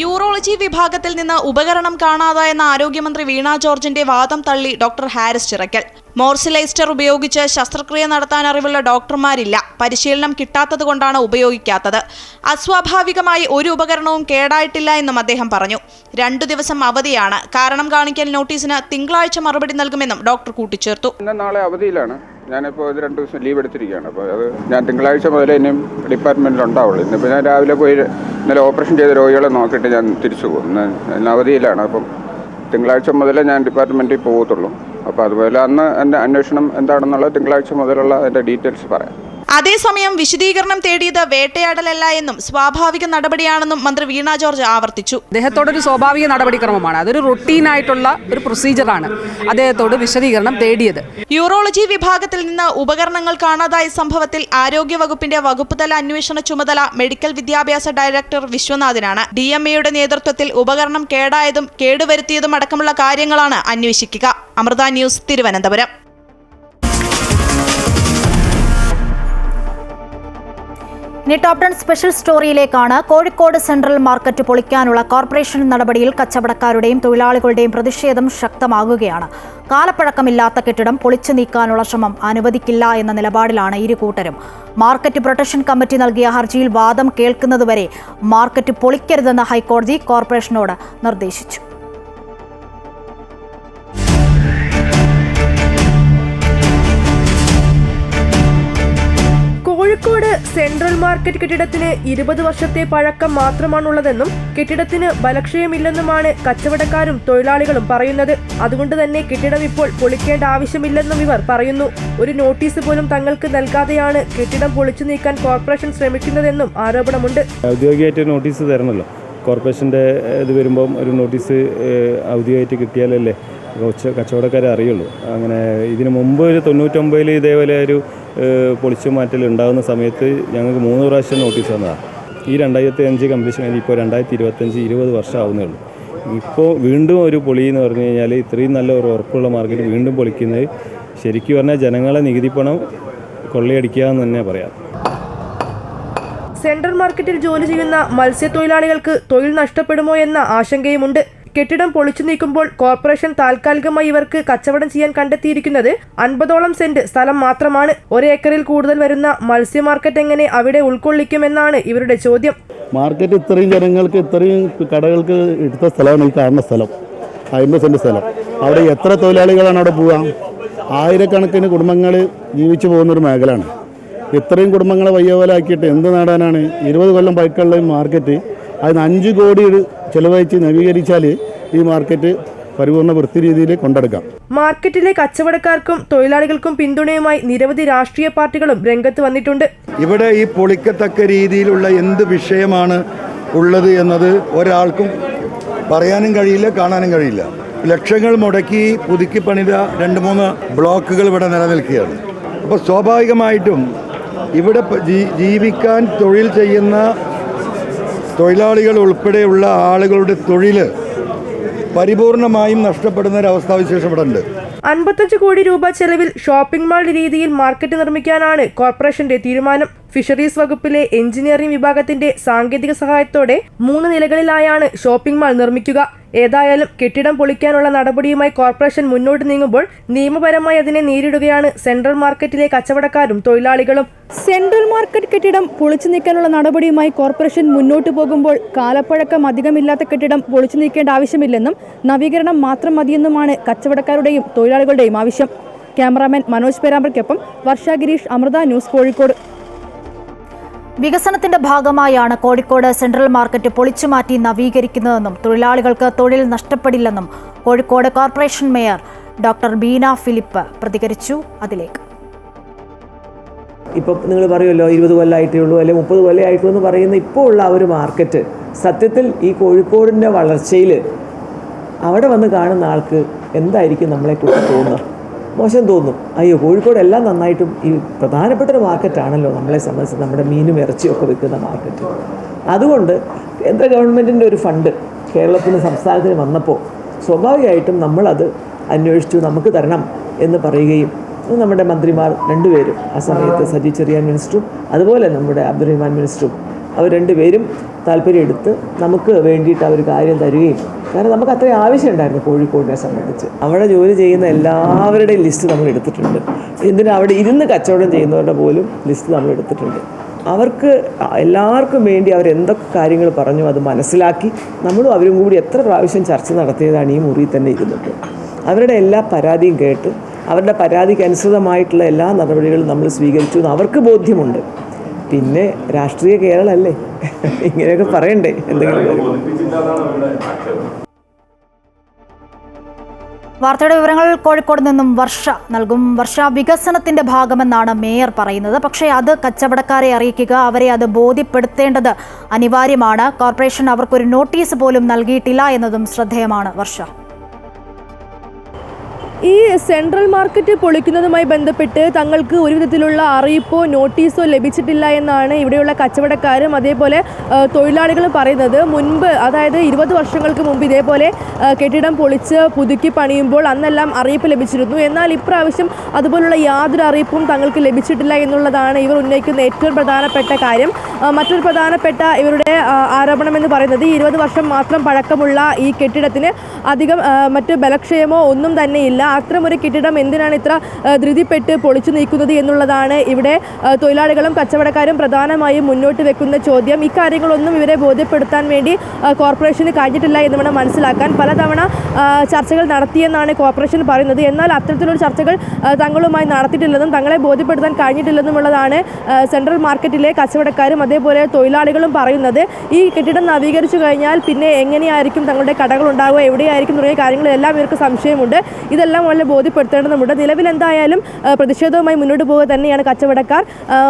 യൂറോളജി വിഭാഗത്തിൽ നിന്ന് ഉപകരണം കാണാതായെന്ന ആരോഗ്യമന്ത്രി വീണ ജോർജിന്റെ വാദം തള്ളി ഡോക്ടർ ഹാരിസ് ചിറക്കൽ. മോർസിലൈസ്റ്റർ ഉപയോഗിച്ച് ശസ്ത്രക്രിയ നടത്താൻ അറിവുള്ള ഡോക്ടർമാരില്ല. പരിശീലനം കിട്ടാത്തതുകൊണ്ടാണ് ഉപയോഗിക്കാത്തത്. അസ്വാഭാവികമായി ഒരു ഉപകരണവും കേടായിട്ടില്ല എന്നും അദ്ദേഹം പറഞ്ഞു. 2 ദിവസം അവധിയാണ്. കാരണം കാണിക്കൽ നോട്ടീസിന് തിങ്കളാഴ്ച മറുപടി നൽകുമെന്നും ഡോക്ടർ കൂട്ടിച്ചേർത്തു.
നാളെ അവധിയിലാണ്. ഞാനിപ്പോൾ 2 ദിവസം ലീവ് എടുത്തിരിക്കുകയാണ്. അപ്പോൾ അത് ഞാൻ തിങ്കളാഴ്ച മുതലേ ഇനിയും ഡിപ്പാർട്ട്മെൻറ്റിൽ ഉണ്ടാവുള്ളൂ. ഇന്നിപ്പോൾ ഞാൻ രാവിലെ പോയി ഇന്നലെ ഓപ്പറേഷൻ ചെയ്ത രോഗികളെ നോക്കിയിട്ട് ഞാൻ തിരിച്ചു പോകും. ഇന്ന് അവധിയിലാണ്. അപ്പം തിങ്കളാഴ്ച മുതലേ ഞാൻ ഡിപ്പാർട്ട്മെൻറ്റിൽ പോകത്തുള്ളൂ. അപ്പോൾ അതുപോലെ അന്ന് എൻ്റെ അന്വേഷണം എന്താണെന്നുള്ളത് തിങ്കളാഴ്ച മുതലുള്ള അതിൻ്റെ ഡീറ്റെയിൽസ് പറയാം.
അതേസമയം വിശദീകരണം തേടിയത് വേട്ടയാടലല്ല എന്നും സ്വാഭാവിക നടപടിയാണെന്നും മന്ത്രി വീണ ജോർജ് ആവർത്തിച്ചു.
അദ്ദേഹത്തോടൊരു സ്വാഭാവിക നടപടിക്രമമാണ്. അതൊരു റൊട്ടീനായിട്ടുള്ള ഒരു പ്രൊസീജിയറാണ് അദ്ദേഹത്തോട് വിശദീകരണം തേടിയത്.
യൂറോളജി വിഭാഗത്തിൽ നിന്ന് ഉപകരണങ്ങൾ കാണാതായ സംഭവത്തിൽ ആരോഗ്യവകുപ്പിന്റെ വകുപ്പ് തല അന്വേഷണ ചുമതല മെഡിക്കൽ വിദ്യാഭ്യാസ ഡയറക്ടർ വിശ്വനാഥിനാണ്. DMEയുടെ നേതൃത്വത്തിൽ ഉപകരണം കേടായതും കേടുവരുത്തിയതും അടക്കമുള്ള കാര്യങ്ങളാണ് അന്വേഷിക്കുക. അമൃത ന്യൂസ്, തിരുവനന്തപുരം.
ഇനി ടോപ്പ് 10 സ്പെഷ്യൽ സ്റ്റോറിയിലേക്കാണ്. കോഴിക്കോട് സെൻട്രൽ മാർക്കറ്റ് പൊളിക്കാനുള്ള കോർപ്പറേഷൻ നടപടിയിൽ കച്ചവടക്കാരുടെയും തൊഴിലാളികളുടെയും പ്രതിഷേധം ശക്തമാകുകയാണ്. കാലപ്പഴക്കമില്ലാത്ത കെട്ടിടം പൊളിച്ചു നീക്കാനുള്ള ശ്രമം അനുവദിക്കില്ല എന്ന നിലപാടിലാണ് ഇരു കൂട്ടരും. മാർക്കറ്റ് പ്രൊട്ടക്ഷൻ കമ്മിറ്റി നൽകിയ ഹർജിയിൽ വാദം കേൾക്കുന്നതുവരെ മാർക്കറ്റ് പൊളിക്കരുതെന്ന് ഹൈക്കോടതി കോർപ്പറേഷനോട് നിർദ്ദേശിച്ചു.
കോഴിക്കോട് സെൻട്രൽ മാർക്കറ്റ് കെട്ടിടത്തിന് 20 വർഷത്തെ പഴക്കം മാത്രമാണുള്ളതെന്നും കെട്ടിടത്തിന് ബലക്ഷയമില്ലെന്നുമാണ് കച്ചവടക്കാരും തൊഴിലാളികളും പറയുന്നത്. അതുകൊണ്ട് തന്നെ കെട്ടിടം ഇപ്പോൾ പൊളിക്കേണ്ട ആവശ്യമില്ലെന്നും ഇവർ പറയുന്നു. ഒരു നോട്ടീസ് പോലും തങ്ങൾക്ക് നൽകാതെയാണ് കെട്ടിടം പൊളിച്ചു നീക്കാൻ കോർപ്പറേഷൻ ശ്രമിക്കുന്നതെന്നും ആരോപണമുണ്ട്.
ഔദ്യോഗികമായിട്ട് നോട്ടീസ് തരണമല്ലോ. കോർപ്പറേഷൻ്റെ ഇത് വരുമ്പം ഒരു നോട്ടീസ് ഔദ്യോഗികമായിട്ട് കിട്ടിയാലല്ലേ കച്ചവടക്കാരെ അറിയുള്ളൂ. അങ്ങനെ ഇതിനു മുമ്പ് ഒരു 99 ഇതേപോലെ ഒരു പൊളിച്ചു മാറ്റൽ ഉണ്ടാകുന്ന സമയത്ത് ഞങ്ങൾക്ക് 3 പ്രാവശ്യം നോട്ടീസ് വന്നതാണ്. ഈ 2005 കംപ്ലീഷൻ കഴിഞ്ഞ് ഇപ്പോൾ 2025 20 വർഷം ആവുന്നേ ഉള്ളൂ. ഇപ്പോൾ വീണ്ടും ഒരു പൊളി എന്ന് പറഞ്ഞു കഴിഞ്ഞാൽ ഇത്രയും നല്ല ഒരു ഉറപ്പുള്ള മാർക്കറ്റ് വീണ്ടും പൊളിക്കുന്നത് ശരിക്കും പറഞ്ഞാൽ ജനങ്ങളെ നികുതി പണം കൊള്ളയടിക്കുക എന്ന് തന്നെ പറയാം.
സെൻട്രൽ മാർക്കറ്റിൽ ജോലി ചെയ്യുന്ന മത്സ്യത്തൊഴിലാളികൾക്ക് തൊഴിൽ നഷ്ടപ്പെടുമോ എന്ന ആശങ്കയുമുണ്ട്. കെട്ടിടം പൊളിച്ചു നീക്കുമ്പോൾ കോർപ്പറേഷൻ താൽക്കാലികമായി ഇവർക്ക് കച്ചവടം ചെയ്യാൻ കണ്ടെത്തിയിരിക്കുന്നത് 50ഓളം സെന്റ് സ്ഥലം മാത്രമാണ്. 1 ഏക്കറിൽ കൂടുതൽ വരുന്ന മത്സ്യ മാർക്കറ്റ് എങ്ങനെ അവിടെ ഉൾക്കൊള്ളിക്കുമെന്നാണ് ഇവരുടെ ചോദ്യം.
മാർക്കറ്റ് ഇത്രയും ജനങ്ങൾക്ക് ഇത്രയും കടകൾക്ക് എടുത്ത സ്ഥലമാണ് ഈ കാണുന്ന സ്ഥലം. 50 സെന്റ് സ്ഥലം. അവിടെ എത്ര തൊഴിലാളികളാണ് അവിടെ പോവുക? ആയിരക്കണക്കിന് കുടുംബങ്ങൾ ജീവിച്ചു പോകുന്നൊരു മേഖലയാണ്. ഇത്രയും കുടുംബങ്ങളെ വയ്യവലാക്കിയിട്ട് എന്ത് നേടാനാണ്? 20 കൊല്ലം പഴക്കമുള്ള മാർക്കറ്റ്, അതിന് 5 കോടി ചെലവഴിച്ച് നവീകരിച്ചാൽ ഈ മാർക്കറ്റ് പരിപൂർണ്ണ വൃത്തി രീതിയിൽ കൊണ്ടെടുക്കാം.
മാർക്കറ്റിലെ കച്ചവടക്കാർക്കും തൊഴിലാളികൾക്കും പിന്തുണയുമായി നിരവധി രാഷ്ട്രീയ പാർട്ടികളും രംഗത്ത് വന്നിട്ടുണ്ട്.
ഇവിടെ ഈ പൊളിക്കത്തക്ക രീതിയിലുള്ള എന്ത് വിഷയമാണ് ഉള്ളത് എന്നത് ഒരാൾക്കും പറയാനും കഴിയില്ല, കാണാനും കഴിയില്ല. ലക്ഷങ്ങൾ മുടക്കി പുതുക്കി പണിത 2-3 ബ്ലോക്കുകൾ ഇവിടെ നിലനിൽക്കുകയാണ്. അപ്പോൾ സ്വാഭാവികമായിട്ടും ഇവിടെ ജീവിക്കാൻ തൊഴിൽ ചെയ്യുന്ന തൊഴിലാളികൾ ഉൾപ്പെടെയുള്ള ആളുകളുടെ തൊഴിൽ പരിപൂർണമായും നഷ്ടപ്പെടുന്ന ഒരവസ്ഥാവിശേഷം ഇവിടെ ഉണ്ട്.
55 കോടി രൂപ ചെലവിൽ ഷോപ്പിംഗ് മാൾ രീതിയിൽ മാർക്കറ്റ് നിർമ്മിക്കാനാണ് കോർപ്പറേഷന്റെ തീരുമാനം. ഫിഷറീസ് വകുപ്പിലെ എഞ്ചിനീയറിംഗ് വിഭാഗത്തിന്റെ സാങ്കേതിക സഹായത്തോടെ 3 നിലകളിലായാണ് ഷോപ്പിംഗ് മാൾ നിർമ്മിക്കുക. ഏതായാലും കെട്ടിടം പൊളിക്കാനുള്ള നടപടിയുമായി കോർപ്പറേഷൻ മുന്നോട്ട് നീങ്ങുമ്പോൾ നിയമപരമായി അതിനെ നേരിടുകയാണ് സെൻട്രൽ മാർക്കറ്റിലെ കച്ചവടക്കാരും തൊഴിലാളികളും. സെൻട്രൽ മാർക്കറ്റ് കെട്ടിടം പൊളിച്ചു നീക്കാനുള്ള നടപടിയുമായി കോർപ്പറേഷൻ മുന്നോട്ട് പോകുമ്പോൾ കാലപ്പഴക്കം അധികമില്ലാത്ത കെട്ടിടം പൊളിച്ചു നീക്കേണ്ട ആവശ്യമില്ലെന്നും നവീകരണം മാത്രം മതിയെന്നുമാണ് കച്ചവടക്കാരുടെയും തൊഴിലാളികളുടെയും ആവശ്യം. ക്യാമറാമാൻ മനോജ് പേരാമ്പ്രയ്ക്കൊപ്പം വർഷ ഗിരീഷ്, അമൃത ന്യൂസ്, കോഴിക്കോട്.
വികസനത്തിന്റെ ഭാഗമായാണ് കോഴിക്കോട് സെൻട്രൽ മാർക്കറ്റ് പൊളിച്ചുമാറ്റി നവീകരിക്കുന്നതെന്നും തൊഴിലാളികൾക്ക് തൊഴിൽ നഷ്ടപ്പെടില്ലെന്നും Kozhikode corporation mayor doctor Beena Philip പ്രതികരിച്ചു. അതിലേക്ക്
ഇപ്പം നിങ്ങൾ പറയുമല്ലോ 20 കൊല്ലമായിട്ടേ ഉള്ളൂ അല്ലെങ്കിൽ 30 കൊല്ലമായിട്ടുള്ളൂ എന്ന് പറയുന്ന ഇപ്പോൾ ഉള്ള ആ ഒരു മാർക്കറ്റ് സത്യത്തിൽ ഈ കോഴിക്കോടിൻ്റെ വളർച്ചയിൽ അവിടെ വന്ന് കാണുന്ന ആൾക്ക് എന്തായിരിക്കും നമ്മളെക്കുറിച്ച് തോന്നുക? മോശം തോന്നും. അയ്യോ, കോഴിക്കോട് എല്ലാം നന്നായിട്ടും ഈ പ്രധാനപ്പെട്ട ഒരു മാർക്കറ്റാണല്ലോ നമ്മളെ സംബന്ധിച്ച്, നമ്മുടെ മീനും ഇറച്ചിയൊക്കെ വെക്കുന്ന മാർക്കറ്റ്. അതുകൊണ്ട് കേന്ദ്ര ഗവൺമെൻറ്റിൻ്റെ ഒരു ഫണ്ട് കേരളത്തിന് സംസ്ഥാനത്തിന് വന്നപ്പോൾ സ്വാഭാവികമായിട്ടും നമ്മളത് അന്വേഷിച്ചു നമുക്ക് തരണം എന്ന് പറയുകയും നമ്മുടെ മന്ത്രിമാർ 2 പേരും ആ സമയത്ത് സജി ചെറിയാൻ മിനിസ്റ്ററും അതുപോലെ നമ്മുടെ അബ്ദുറഹ്മാൻ മിനിസ്റ്ററും അവർ 2 പേരും താല്പര്യമെടുത്ത് നമുക്ക് വേണ്ടിയിട്ട് അവർ കാര്യം തരികയും, കാരണം നമുക്ക് അത്രയും ആവശ്യമുണ്ടായിരുന്നു കോഴിക്കോടിനെ സംബന്ധിച്ച്. അവിടെ ജോലി ചെയ്യുന്ന എല്ലാവരുടെയും ലിസ്റ്റ് നമ്മൾ എടുത്തിട്ടുണ്ട്. എന്തിനാ അവിടെ ഇരുന്ന് കച്ചവടം ചെയ്യുന്നവരുടെ പോലും ലിസ്റ്റ് നമ്മൾ എടുത്തിട്ടുണ്ട്. അവർക്ക് എല്ലാവർക്കും വേണ്ടി അവരെന്തൊക്കെ കാര്യങ്ങൾ പറഞ്ഞു അത് മനസ്സിലാക്കി നമ്മളും അവരും കൂടി എത്ര പ്രാവശ്യം ചർച്ച നടത്തിയതാണ് ഈ മുറിയിൽ തന്നെ ഇരുന്നിട്ട്. അവരുടെ എല്ലാ പരാതിയും കേട്ട് അവരുടെ പരാതിക്ക് അനുസൃതമായിട്ടുള്ള എല്ലാ നടപടികളും നമ്മൾ സ്വീകരിച്ചു എന്ന് അവർക്ക് ബോധ്യമുണ്ട്. പിന്നെ രാഷ്ട്രീയ കേരളമല്ലേ, ഇങ്ങനെയൊക്കെ പറയണ്ടേ എന്തെങ്കിലും.
വാർത്തയുടെ വിവരങ്ങൾ കോഴിക്കോട് നിന്നും വർഷ നൽകും. വർഷ, വികസനത്തിന്റെ ഭാഗമെന്നാണ് മേയർ പറയുന്നത്. പക്ഷേ അത് കച്ചവടക്കാരെ അറിയിക്കുക, അവരെ അത് ബോധ്യപ്പെടുത്തേണ്ടത് അനിവാര്യമാണ്. കോർപ്പറേഷൻ അവർക്കൊരു നോട്ടീസ് പോലും നൽകിയിട്ടില്ല എന്നതും ശ്രദ്ധേയമാണ്. വർഷ,
ഈ സെൻട്രൽ മാർക്കറ്റ് പൊളിക്കുന്നതുമായി ബന്ധപ്പെട്ട് തങ്ങൾക്ക് ഒരു വിധത്തിലുള്ള അറിയിപ്പോ നോട്ടീസോ ലഭിച്ചിട്ടില്ല എന്നാണ് ഇവിടെയുള്ള കച്ചവടക്കാരും അതേപോലെ തൊഴിലാളികളും പറയുന്നത്. മുൻപ്, അതായത് 20 വർഷങ്ങൾക്ക് മുമ്പ് ഇതേപോലെ കെട്ടിടം പൊളിച്ച് പുതുക്കി പണിയുമ്പോൾ അന്നെല്ലാം അറിയിപ്പ് ലഭിച്ചിരുന്നു. എന്നാൽ ഇപ്രാവശ്യം അതുപോലുള്ള യാതൊരു അറിയിപ്പും തങ്ങൾക്ക് ലഭിച്ചിട്ടില്ല എന്നുള്ളതാണ് ഇവർ ഉന്നയിക്കുന്ന ഏറ്റവും പ്രധാനപ്പെട്ട കാര്യം. മറ്റൊരു പ്രധാനപ്പെട്ട ഇവരുടെ ആരോപണമെന്ന് പറയുന്നത് 20 വർഷം മാത്രം പഴക്കമുള്ള ഈ കെട്ടിടത്തിന് അധികം മറ്റ് ബലക്ഷയമോ ഒന്നും തന്നെയില്ല. അത്തരമൊരു കെട്ടിടം എന്തിനാണ് ഇത്ര ധൃതിപ്പെട്ട് പൊളിച്ചു നീക്കുന്നത് എന്നുള്ളതാണ് ഇവിടെ തൊഴിലാളികളും കച്ചവടക്കാരും പ്രധാനമായും മുന്നോട്ട് വെക്കുന്ന ചോദ്യം. ഇക്കാര്യങ്ങളൊന്നും ഇവരെ ബോധ്യപ്പെടുത്താൻ വേണ്ടി കോർപ്പറേഷന് കഴിഞ്ഞിട്ടില്ല എന്ന് വേണം മനസ്സിലാക്കാൻ. പലതവണ ചർച്ചകൾ നടത്തിയെന്നാണ് കോർപ്പറേഷൻ പറയുന്നത്. എന്നാൽ അത്തരത്തിലുള്ള ചർച്ചകൾ തങ്ങളുമായി നടത്തിയിട്ടില്ലെന്നും തങ്ങളെ ബോധ്യപ്പെടുത്താൻ കഴിഞ്ഞിട്ടില്ലെന്നുമുള്ളതാണ് സെൻട്രൽ മാർക്കറ്റിലെ കച്ചവടക്കാരും അതേപോലെ തൊഴിലാളികളും പറയുന്നത്. ഈ കെട്ടിടം നവീകരിച്ചു കഴിഞ്ഞാൽ പിന്നെ എങ്ങനെയായിരിക്കും തങ്ങളുടെ കടകൾ ഉണ്ടാകുക, എവിടെയായിരിക്കും തുടങ്ങിയ കാര്യങ്ങളെല്ലാം ഇവർക്ക് സംശയമുണ്ട്. ഇതെല്ലാം വളരെ ബോധ്യപ്പെടുത്തേണ്ടതുണ്ട്. നിലവിൽ എന്തായാലും പ്രതിഷേധവുമായി മുന്നോട്ട് പോകുക തന്നെയാണ് കച്ചവടക്കാർ.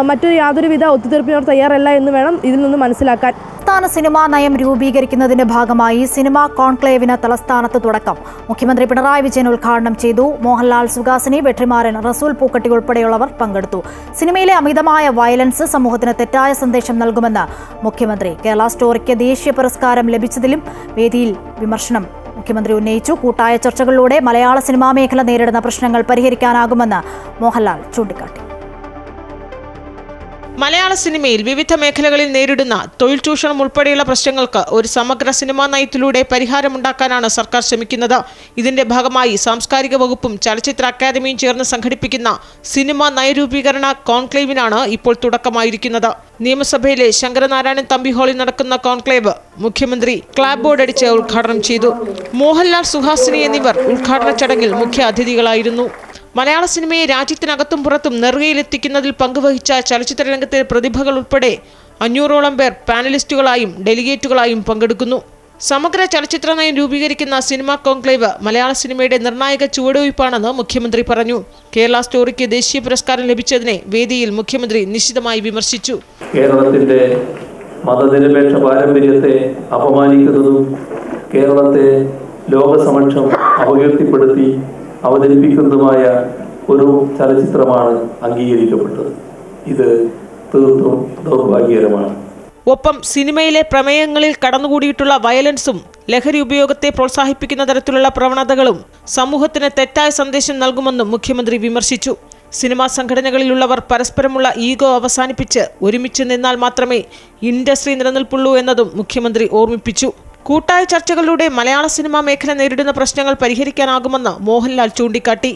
മറ്റൊരു യാതൊരുവിധ ഒത്തുതീർപ്പിനോട് തയ്യാറല്ല എന്ന് വേണം ഇതിൽ നിന്ന് മനസ്സിലാക്കാൻ.
സംസ്ഥാന സിനിമാ നയം രൂപീകരിക്കുന്നതിന്റെ ഭാഗമായി സിനിമാ കോൺക്ലേവിന് തലസ്ഥാനത്ത് തുടക്കം. മുഖ്യമന്ത്രി പിണറായി വിജയൻ ഉദ്ഘാടനം ചെയ്തു. മോഹൻലാൽ, സുഹാസിനി, വെട്രിമാരൻ, റസൂൽ പൂക്കട്ടി ഉൾപ്പെടെയുള്ളവർ പങ്കെടുത്തു. സിനിമയിലെ അമിതമായ വയലൻസ് സമൂഹത്തിന് തെറ്റായ സന്ദേശം നൽകുമെന്ന് മുഖ്യമന്ത്രി. കേരള സ്റ്റോറിക്ക് ദേശീയ പുരസ്കാരം ലഭിച്ചതിലും വേദിയിൽ വിമർശനം മുഖ്യമന്ത്രി ഉന്നയിച്ചു. കൂട്ടായ ചർച്ചകളിലൂടെ മലയാള സിനിമാ മേഖല നേരിടുന്ന പ്രശ്നങ്ങൾ പരിഹരിക്കാനാകുമെന്ന് മോഹൻലാൽ ചൂണ്ടിക്കാട്ടി.
മലയാള സിനിമയിൽ വിവിധ മേഖലകളിൽ നേരിടുന്ന തൊഴിൽ ചൂഷണം ഉൾപ്പെടെയുള്ള പ്രശ്നങ്ങൾക്ക് ഒരു സമഗ്ര സിനിമാ നയത്തിലൂടെ പരിഹാരമുണ്ടാക്കാനാണ് സർക്കാർ ശ്രമിക്കുന്നത്. ഇതിന്റെ ഭാഗമായി സാംസ്കാരിക വകുപ്പും ചലച്ചിത്ര അക്കാദമിയും ചേർന്ന് സംഘടിപ്പിക്കുന്ന സിനിമാ നയരൂപീകരണ കോൺക്ലേവിനാണ് ഇപ്പോൾ തുടക്കമായിരിക്കുന്നത്. നിയമസഭയിലെ ശങ്കരനാരായണൻ തമ്പി ഹാളിൽ നടക്കുന്ന കോൺക്ലേവ് മുഖ്യമന്ത്രി ക്ലാപ്പ് ബോർഡ് അടിച്ച് ഉദ്ഘാടനം ചെയ്തു. മോഹൻലാൽ, സുഹാസിനി എന്നിവർ ഉദ്ഘാടന ചടങ്ങിൽ മുഖ്യ അതിഥികളായിരുന്നു. മലയാള സിനിമയെ രാജ്യത്തിനകത്തും പുറത്തും നെറുകയിലെത്തിക്കുന്നതിൽ പങ്കുവഹിച്ച ചലച്ചിത്ര രംഗത്തെ പ്രതിഭകൾ ഉൾപ്പെടെ 500ഓളം പേർ പാനലിസ്റ്റുകളായും ഡെലിഗേറ്റുകളായും പങ്കെടുക്കുന്നു. സമഗ്ര ചലച്ചിത്ര നയം രൂപീകരിക്കുന്ന സിനിമാ കോൺക്ലേവ് മലയാള സിനിമയുടെ നിർണായക ചുവടുവയ്പ്പാണെന്ന് മുഖ്യമന്ത്രി പറഞ്ഞു. കേരള സ്റ്റോറിക്ക് ദേശീയ പുരസ്കാരം ലഭിച്ചതിനെ വേദിയിൽ മുഖ്യമന്ത്രി നിശിതമായി വിമർശിച്ചു.
കേരളത്തിന്റെ മതനിരപേക്ഷ പാരമ്പര്യത്തെ അപമാനിക്കുന്നതും കേരളത്തെ ലോകസമക്ഷം അപകീർത്തിപ്പെടുത്തി അവതരിപ്പിക്കുന്നതുമായ ഒരു ചലച്ചിത്രമാണ് അംഗീകരിക്കപ്പെട്ടത്. ഇത് തീർത്തും ദൗർഭാഗ്യകരമാണ്.
ഒപ്പം സിനിമയിലെ പ്രമേയങ്ങളിൽ കടന്നുകൂടിയിട്ടുള്ള വയലൻസും ലഹരി ഉപയോഗത്തെ പ്രോത്സാഹിപ്പിക്കുന്ന തരത്തിലുള്ള പ്രവണതകളും സമൂഹത്തിന് തെറ്റായ സന്ദേശം നൽകുമെന്നും മുഖ്യമന്ത്രി വിമർശിച്ചു. സിനിമാ സംഘടനകളിലുള്ളവർ പരസ്പരമുള്ള ഈഗോ അവസാനിപ്പിച്ച് ഒരുമിച്ച് നിന്നാൽ മാത്രമേ ഇൻഡസ്ട്രി നിലനിൽപ്പുള്ളൂ എന്നതും മുഖ്യമന്ത്രി ഓർമ്മിപ്പിച്ചു. കൂട്ടായ ചർച്ചകളിലൂടെ മലയാള സിനിമാ മേഖല നേരിടുന്ന പ്രശ്നങ്ങൾ പരിഹരിക്കാനാകുമെന്ന് മോഹൻലാൽ ചൂണ്ടിക്കാട്ടി.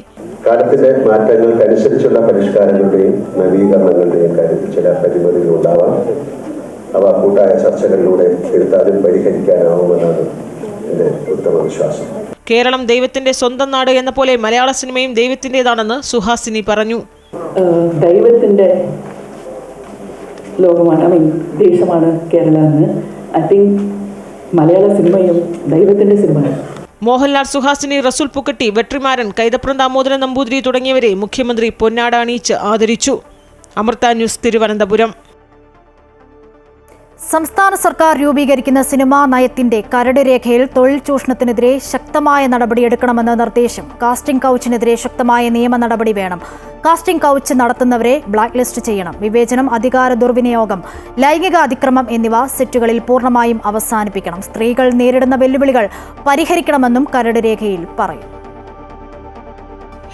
കാലത്തിലെ മാറ്റങ്ങൾക്കനുസരിച്ചുള്ള പരിഷ്കാരങ്ങളുടെയും നവീകരണങ്ങളുടെയും കാര്യത്തിൽ ചില പരിമിതികൾ ഉണ്ടാവാം. അവ കൂട്ടായ ചർച്ചകളിലൂടെ തിരുത്താനും പരിഹരിക്കാനാവുമെന്നാണ് എൻ്റെ ഉത്തമ വിശ്വാസം.
കേരളം ദൈവത്തിന്റെ സ്വന്തം നാട് എന്ന പോലെ മലയാള സിനിമയും ദൈവത്തിൻ്റെതാണെന്ന് സുഹാസിനി പറഞ്ഞു.
ദൈവത്തിന്റെ ലോകമാണ്, ദേശമാണ് കേരളം എന്ന്. ഐ തിങ്ക് മലയാള സിനിമയും ദൈവത്തിന്റെ സിനിമയാണ്.
മോഹൻലാൽ, സുഹാസിനി, റസൂൽ പുക്കട്ടി, വെട്രിമാരൻ, കൈതപ്രം ദാമോദരൻ നമ്പൂതിരി തുടങ്ങിയവരെ മുഖ്യമന്ത്രി പൊന്നാട അണിയിച്ച് ആദരിച്ചു. അമൃത ന്യൂസ്, തിരുവനന്തപുരം.
സംസ്ഥാന സർക്കാർ രൂപീകരിക്കുന്ന സിനിമാ നയത്തിന്റെ കരട് രേഖയിൽ തൊഴിൽ ചൂഷണത്തിനെതിരെ ശക്തമായ നടപടിയെടുക്കണമെന്ന നിർദ്ദേശം. കാസ്റ്റിംഗ് കൗച്ചിനെതിരെ ശക്തമായ നിയമ നടപടി വേണം. കാസ്റ്റിംഗ് കൗച്ച് നടത്തുന്നവരെ ബ്ലാക്ക് ലിസ്റ്റ് ചെയ്യണം. വിവേചനം, അധികാര ദുർവിനിയോഗം, ലൈംഗിക അതിക്രമം എന്നിവ സെറ്റുകളിൽ പൂർണ്ണമായും അവസാനിപ്പിക്കണം. സ്ത്രീകൾ നേരിടുന്ന വെല്ലുവിളികൾ പരിഹരിക്കണമെന്നും കരട് രേഖയിൽ പറയും.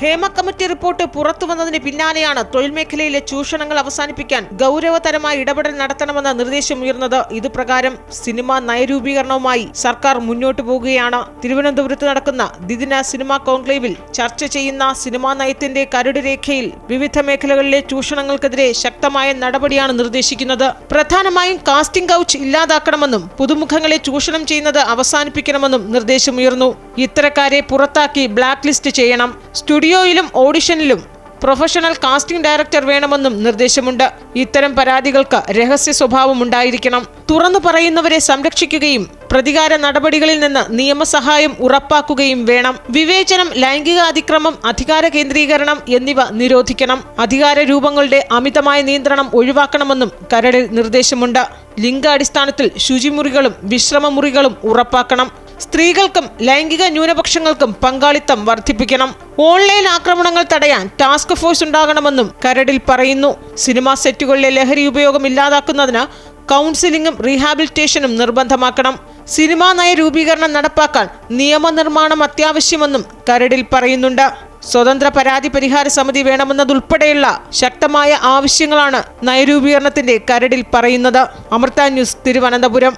ഹേമ കമ്മിറ്റി റിപ്പോർട്ട് പുറത്തുവന്നതിന് പിന്നാലെയാണ് തൊഴിൽ മേഖലയിലെ ചൂഷണങ്ങൾ അവസാനിപ്പിക്കാൻ ഗൗരവതരമായ ഇടപെടൽ നടത്തണമെന്ന നിർദ്ദേശമുയർന്നത്. ഇതുപ്രകാരം സിനിമാ നയരൂപീകരണവുമായി സർക്കാർ മുന്നോട്ടു പോകുകയാണ്. തിരുവനന്തപുരത്ത് നടക്കുന്ന ദ്വിദിന സിനിമാ കോൺക്ലേവിൽ ചർച്ച ചെയ്യുന്ന സിനിമാ നയത്തിന്റെ കരട് രേഖയിൽ വിവിധ മേഖലകളിലെ ചൂഷണങ്ങൾക്കെതിരെ ശക്തമായ നടപടിയാണ് നിർദ്ദേശിക്കുന്നത്. പ്രധാനമായും കാസ്റ്റിംഗ് കൗച്ച് ഇല്ലാതാക്കണമെന്നും പുതുമുഖങ്ങളെ ചൂഷണം ചെയ്യുന്നത് അവസാനിപ്പിക്കണമെന്നും നിർദ്ദേശമുയർന്നു. ഇത്തരക്കാരെ പുറത്താക്കി ബ്ലാക്ക് ലിസ്റ്റ് ചെയ്യണം. സ്റ്റുഡിയോയിലും ഓഡിഷനിലും പ്രൊഫഷണൽ കാസ്റ്റിംഗ് ഡയറക്ടർ വേണമെന്നും നിർദ്ദേശമുണ്ട്. ഇത്തരം പരാതികൾക്ക് രഹസ്യ സ്വഭാവം ഉണ്ടായിരിക്കണം. തുറന്നു പറയുന്നവരെ സംരക്ഷിക്കുകയും പ്രതികാര നടപടികളിൽ നിന്ന് നിയമസഹായം ഉറപ്പാക്കുകയും വേണം. വിവേചനം, ലൈംഗിക അതിക്രമം, അധികാര കേന്ദ്രീകരണം എന്നിവ നിരോധിക്കണം. അധികാര രൂപങ്ങളുടെ അമിതമായ നിയന്ത്രണം ഒഴിവാക്കണമെന്നും കരടിൽ നിർദ്ദേശമുണ്ട്. ലിംഗാടിസ്ഥാനത്തിൽ ശുചിമുറികളും വിശ്രമമുറികളും ഉറപ്പാക്കണം. സ്ത്രീകൾക്കും ലൈംഗിക ന്യൂനപക്ഷങ്ങൾക്കും പങ്കാളിത്തം വർദ്ധിപ്പിക്കണം. ഓൺലൈൻ ആക്രമണങ്ങൾ തടയാൻ ടാസ്ക് ഫോഴ്സ് ഉണ്ടാകണമെന്നും കരടിൽ പറയുന്നു. സിനിമാ സെറ്റുകളിലെ ലഹരി ഉപയോഗം ഇല്ലാതാക്കുന്നതിന് കൗൺസിലിംഗും റീഹാബിലിറ്റേഷനും നിർബന്ധമാക്കണം. സിനിമാ നയ രൂപീകരണം നടപ്പാക്കാൻ നിയമനിർമ്മാണം അത്യാവശ്യമെന്നും കരടിൽ പറയുന്നുണ്ട്. സ്വതന്ത്ര പരാതി പരിഹാര സമിതി വേണമെന്നതുൾപ്പെടെയുള്ള ശക്തമായ ആവശ്യങ്ങളാണ് നയരൂപീകരണത്തിന്റെ കരടിൽ പറയുന്നത്. അമൃത ന്യൂസ്, തിരുവനന്തപുരം.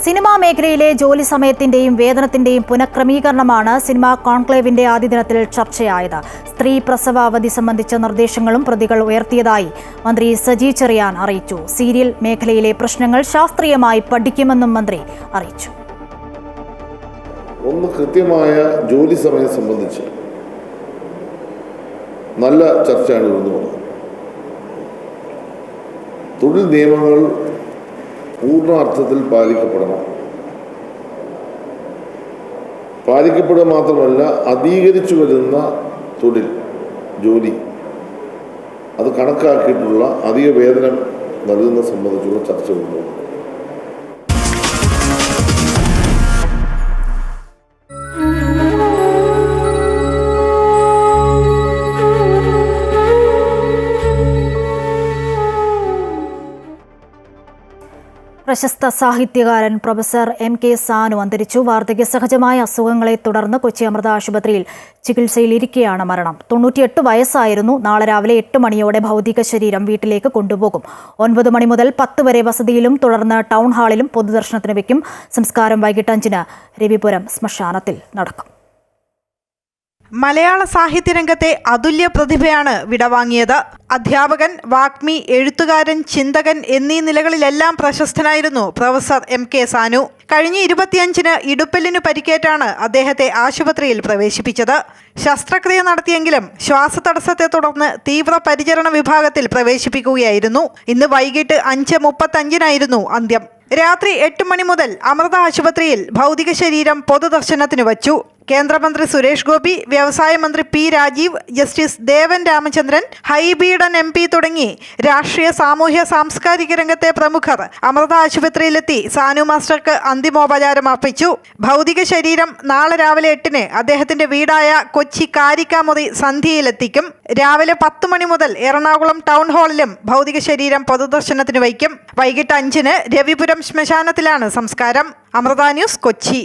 സിനിമാ മേഖലയിലെ ജോലി സമയത്തിന്റെയും വേതനത്തിന്റെയും പുനഃക്രമീകരണമാണ് സിനിമാ കോൺക്ലേവിന്റെ ആദ്യ ദിനത്തിൽ ചർച്ചയായത്. സ്ത്രീ പ്രസവ അവധി സംബന്ധിച്ച നിർദ്ദേശങ്ങളും പ്രതികൾ ഉയർത്തിയതായി മന്ത്രി സജി ചെറിയാൻ അറിയിച്ചു. സീരിയൽ മേഖലയിലെ പ്രശ്നങ്ങൾ ശാസ്ത്രീയമായി പഠിക്കുമെന്നും മന്ത്രി അറിയിച്ചു.
ഒന്ന്, കൃത്യമായ ജോലി സമയം സംബന്ധിച്ച് നല്ല ചർച്ചയാണ് ഇന്ന് വന്നത്. തൊഴിൽ നിയമങ്ങൾ പൂർണ്ണ അർത്ഥത്തിൽ പാലിക്കപ്പെടണം. പാലിക്കപ്പെടുക മാത്രമല്ല, അധികരിച്ചു വരുന്ന ജോലി അത് കണക്കാക്കിയിട്ടുള്ള അധിക വേതനം നൽകുന്നത് സംബന്ധിച്ചുള്ള ചർച്ച കൊണ്ടുപോകും.
പ്രശസ്ത സാഹിത്യകാരൻ പ്രൊഫസർ M.K. സാനു അന്തരിച്ചു. വാർദ്ധക്യ സഹജമായ അസുഖങ്ങളെ തുടർന്ന് കൊച്ചി അമൃത ആശുപത്രിയിൽ ചികിത്സയിലിരിക്കെയാണ് മരണം. 98 വയസ്സായിരുന്നു. നാളെ രാവിലെ 8 മണിയോടെ ഭൗതിക ശരീരം വീട്ടിലേക്ക് കൊണ്ടുപോകും. 9 മണി മുതൽ 10 വരെ വസതിയിലും തുടർന്ന് ടൗൺ ഹാളിലും പൊതുദർശനത്തിന് വയ്ക്കും. സംസ്കാരം വൈകിട്ട് 5-ന് രവിപുരം ശ്മശാനത്തിൽ നടക്കും.
മലയാള സാഹിത്യരംഗത്തെ അതുല്യ പ്രതിഭയാണ് വിടവാങ്ങിയത്. അധ്യാപകൻ, വാഗ്മി, എഴുത്തുകാരൻ, ചിന്തകൻ എന്നീ നിലകളിലെല്ലാം പ്രശസ്തനായിരുന്നു പ്രൊഫസർ M.K. സാനു. കഴിഞ്ഞ 25-ന് ഇടുപ്പെല്ലിനു പരിക്കേറ്റാണ് അദ്ദേഹത്തെ ആശുപത്രിയിൽ പ്രവേശിപ്പിച്ചത്. ശസ്ത്രക്രിയ നടത്തിയെങ്കിലും ശ്വാസതടസ്സത്തെ തുടർന്ന് തീവ്രപരിചരണ വിഭാഗത്തിൽ പ്രവേശിപ്പിക്കുകയായിരുന്നു. ഇന്ന് വൈകിട്ട് 5:35-നായിരുന്നു അന്ത്യം. രാത്രി 8 മണി മുതൽ അമൃത ആശുപത്രിയിൽ ഭൗതിക ശരീരം പൊതുദർശനത്തിന് വച്ചു. കേന്ദ്രമന്ത്രി സുരേഷ് ഗോപി, വ്യവസായ മന്ത്രി P Rajeev, justice Devan Ramachandran, Hibi Eden MP തുടങ്ങി രാഷ്ട്രീയ, സാമൂഹ്യ, സാംസ്കാരിക രംഗത്തെ പ്രമുഖർ അമൃത ആശുപത്രിയിലെത്തി സാനു മാസ്റ്റർക്ക് അന്തിമോപചാരം അർപ്പിച്ചു. ഭൗതിക ശരീരം നാളെ രാവിലെ 8-ന് അദ്ദേഹത്തിന്റെ വീടായ കൊച്ചി കാരിക്കാമുറി സന്ധ്യയിലെത്തിക്കും. രാവിലെ 10 മണി മുതൽ എറണാകുളം ടൗൺ ഹാളിലും ഭൗതിക ശരീരം പൊതുദർശനത്തിന് വയ്ക്കും. വൈകിട്ട് 5-ന് രവിപുരം ശ്മശാനത്തിലാണ് സംസ്കാരം. അമൃത ന്യൂസ്, കൊച്ചി.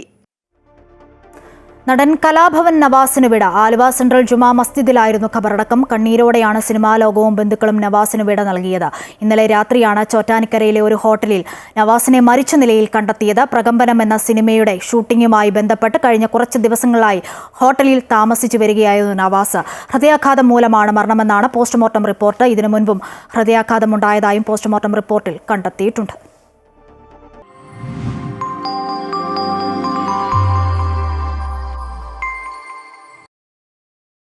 നടൻ കലാഭവൻ നവാസിന് വിട. ആലുവ സെൻട്രൽ ജുമാ മസ്ജിദിലായിരുന്നു ഖബറടക്കം. കണ്ണീരോടെയാണ് സിനിമാ ലോകവും ബന്ധുക്കളും നവാസിന് വിട നൽകിയത്. ഇന്നലെ രാത്രിയാണ് ചോറ്റാനിക്കരയിലെ ഒരു ഹോട്ടലിൽ നവാസിനെ മരിച്ച നിലയിൽ കണ്ടെത്തിയത്. പ്രകമ്പനം എന്ന സിനിമയുടെ ഷൂട്ടിംഗുമായി ബന്ധപ്പെട്ട് കഴിഞ്ഞ കുറച്ച് ദിവസങ്ങളായി ഹോട്ടലിൽ താമസിച്ചു വരികയായിരുന്നു നവാസ്. ഹൃദയാഘാതം മൂലമാണ് മരണമെന്നാണ് പോസ്റ്റ്മോർട്ടം റിപ്പോർട്ട്. ഇതിനു മുൻപും ഹൃദയാഘാതമുണ്ടായതായും പോസ്റ്റ്മോർട്ടം റിപ്പോർട്ടിൽ കണ്ടെത്തിയിട്ടുണ്ട്.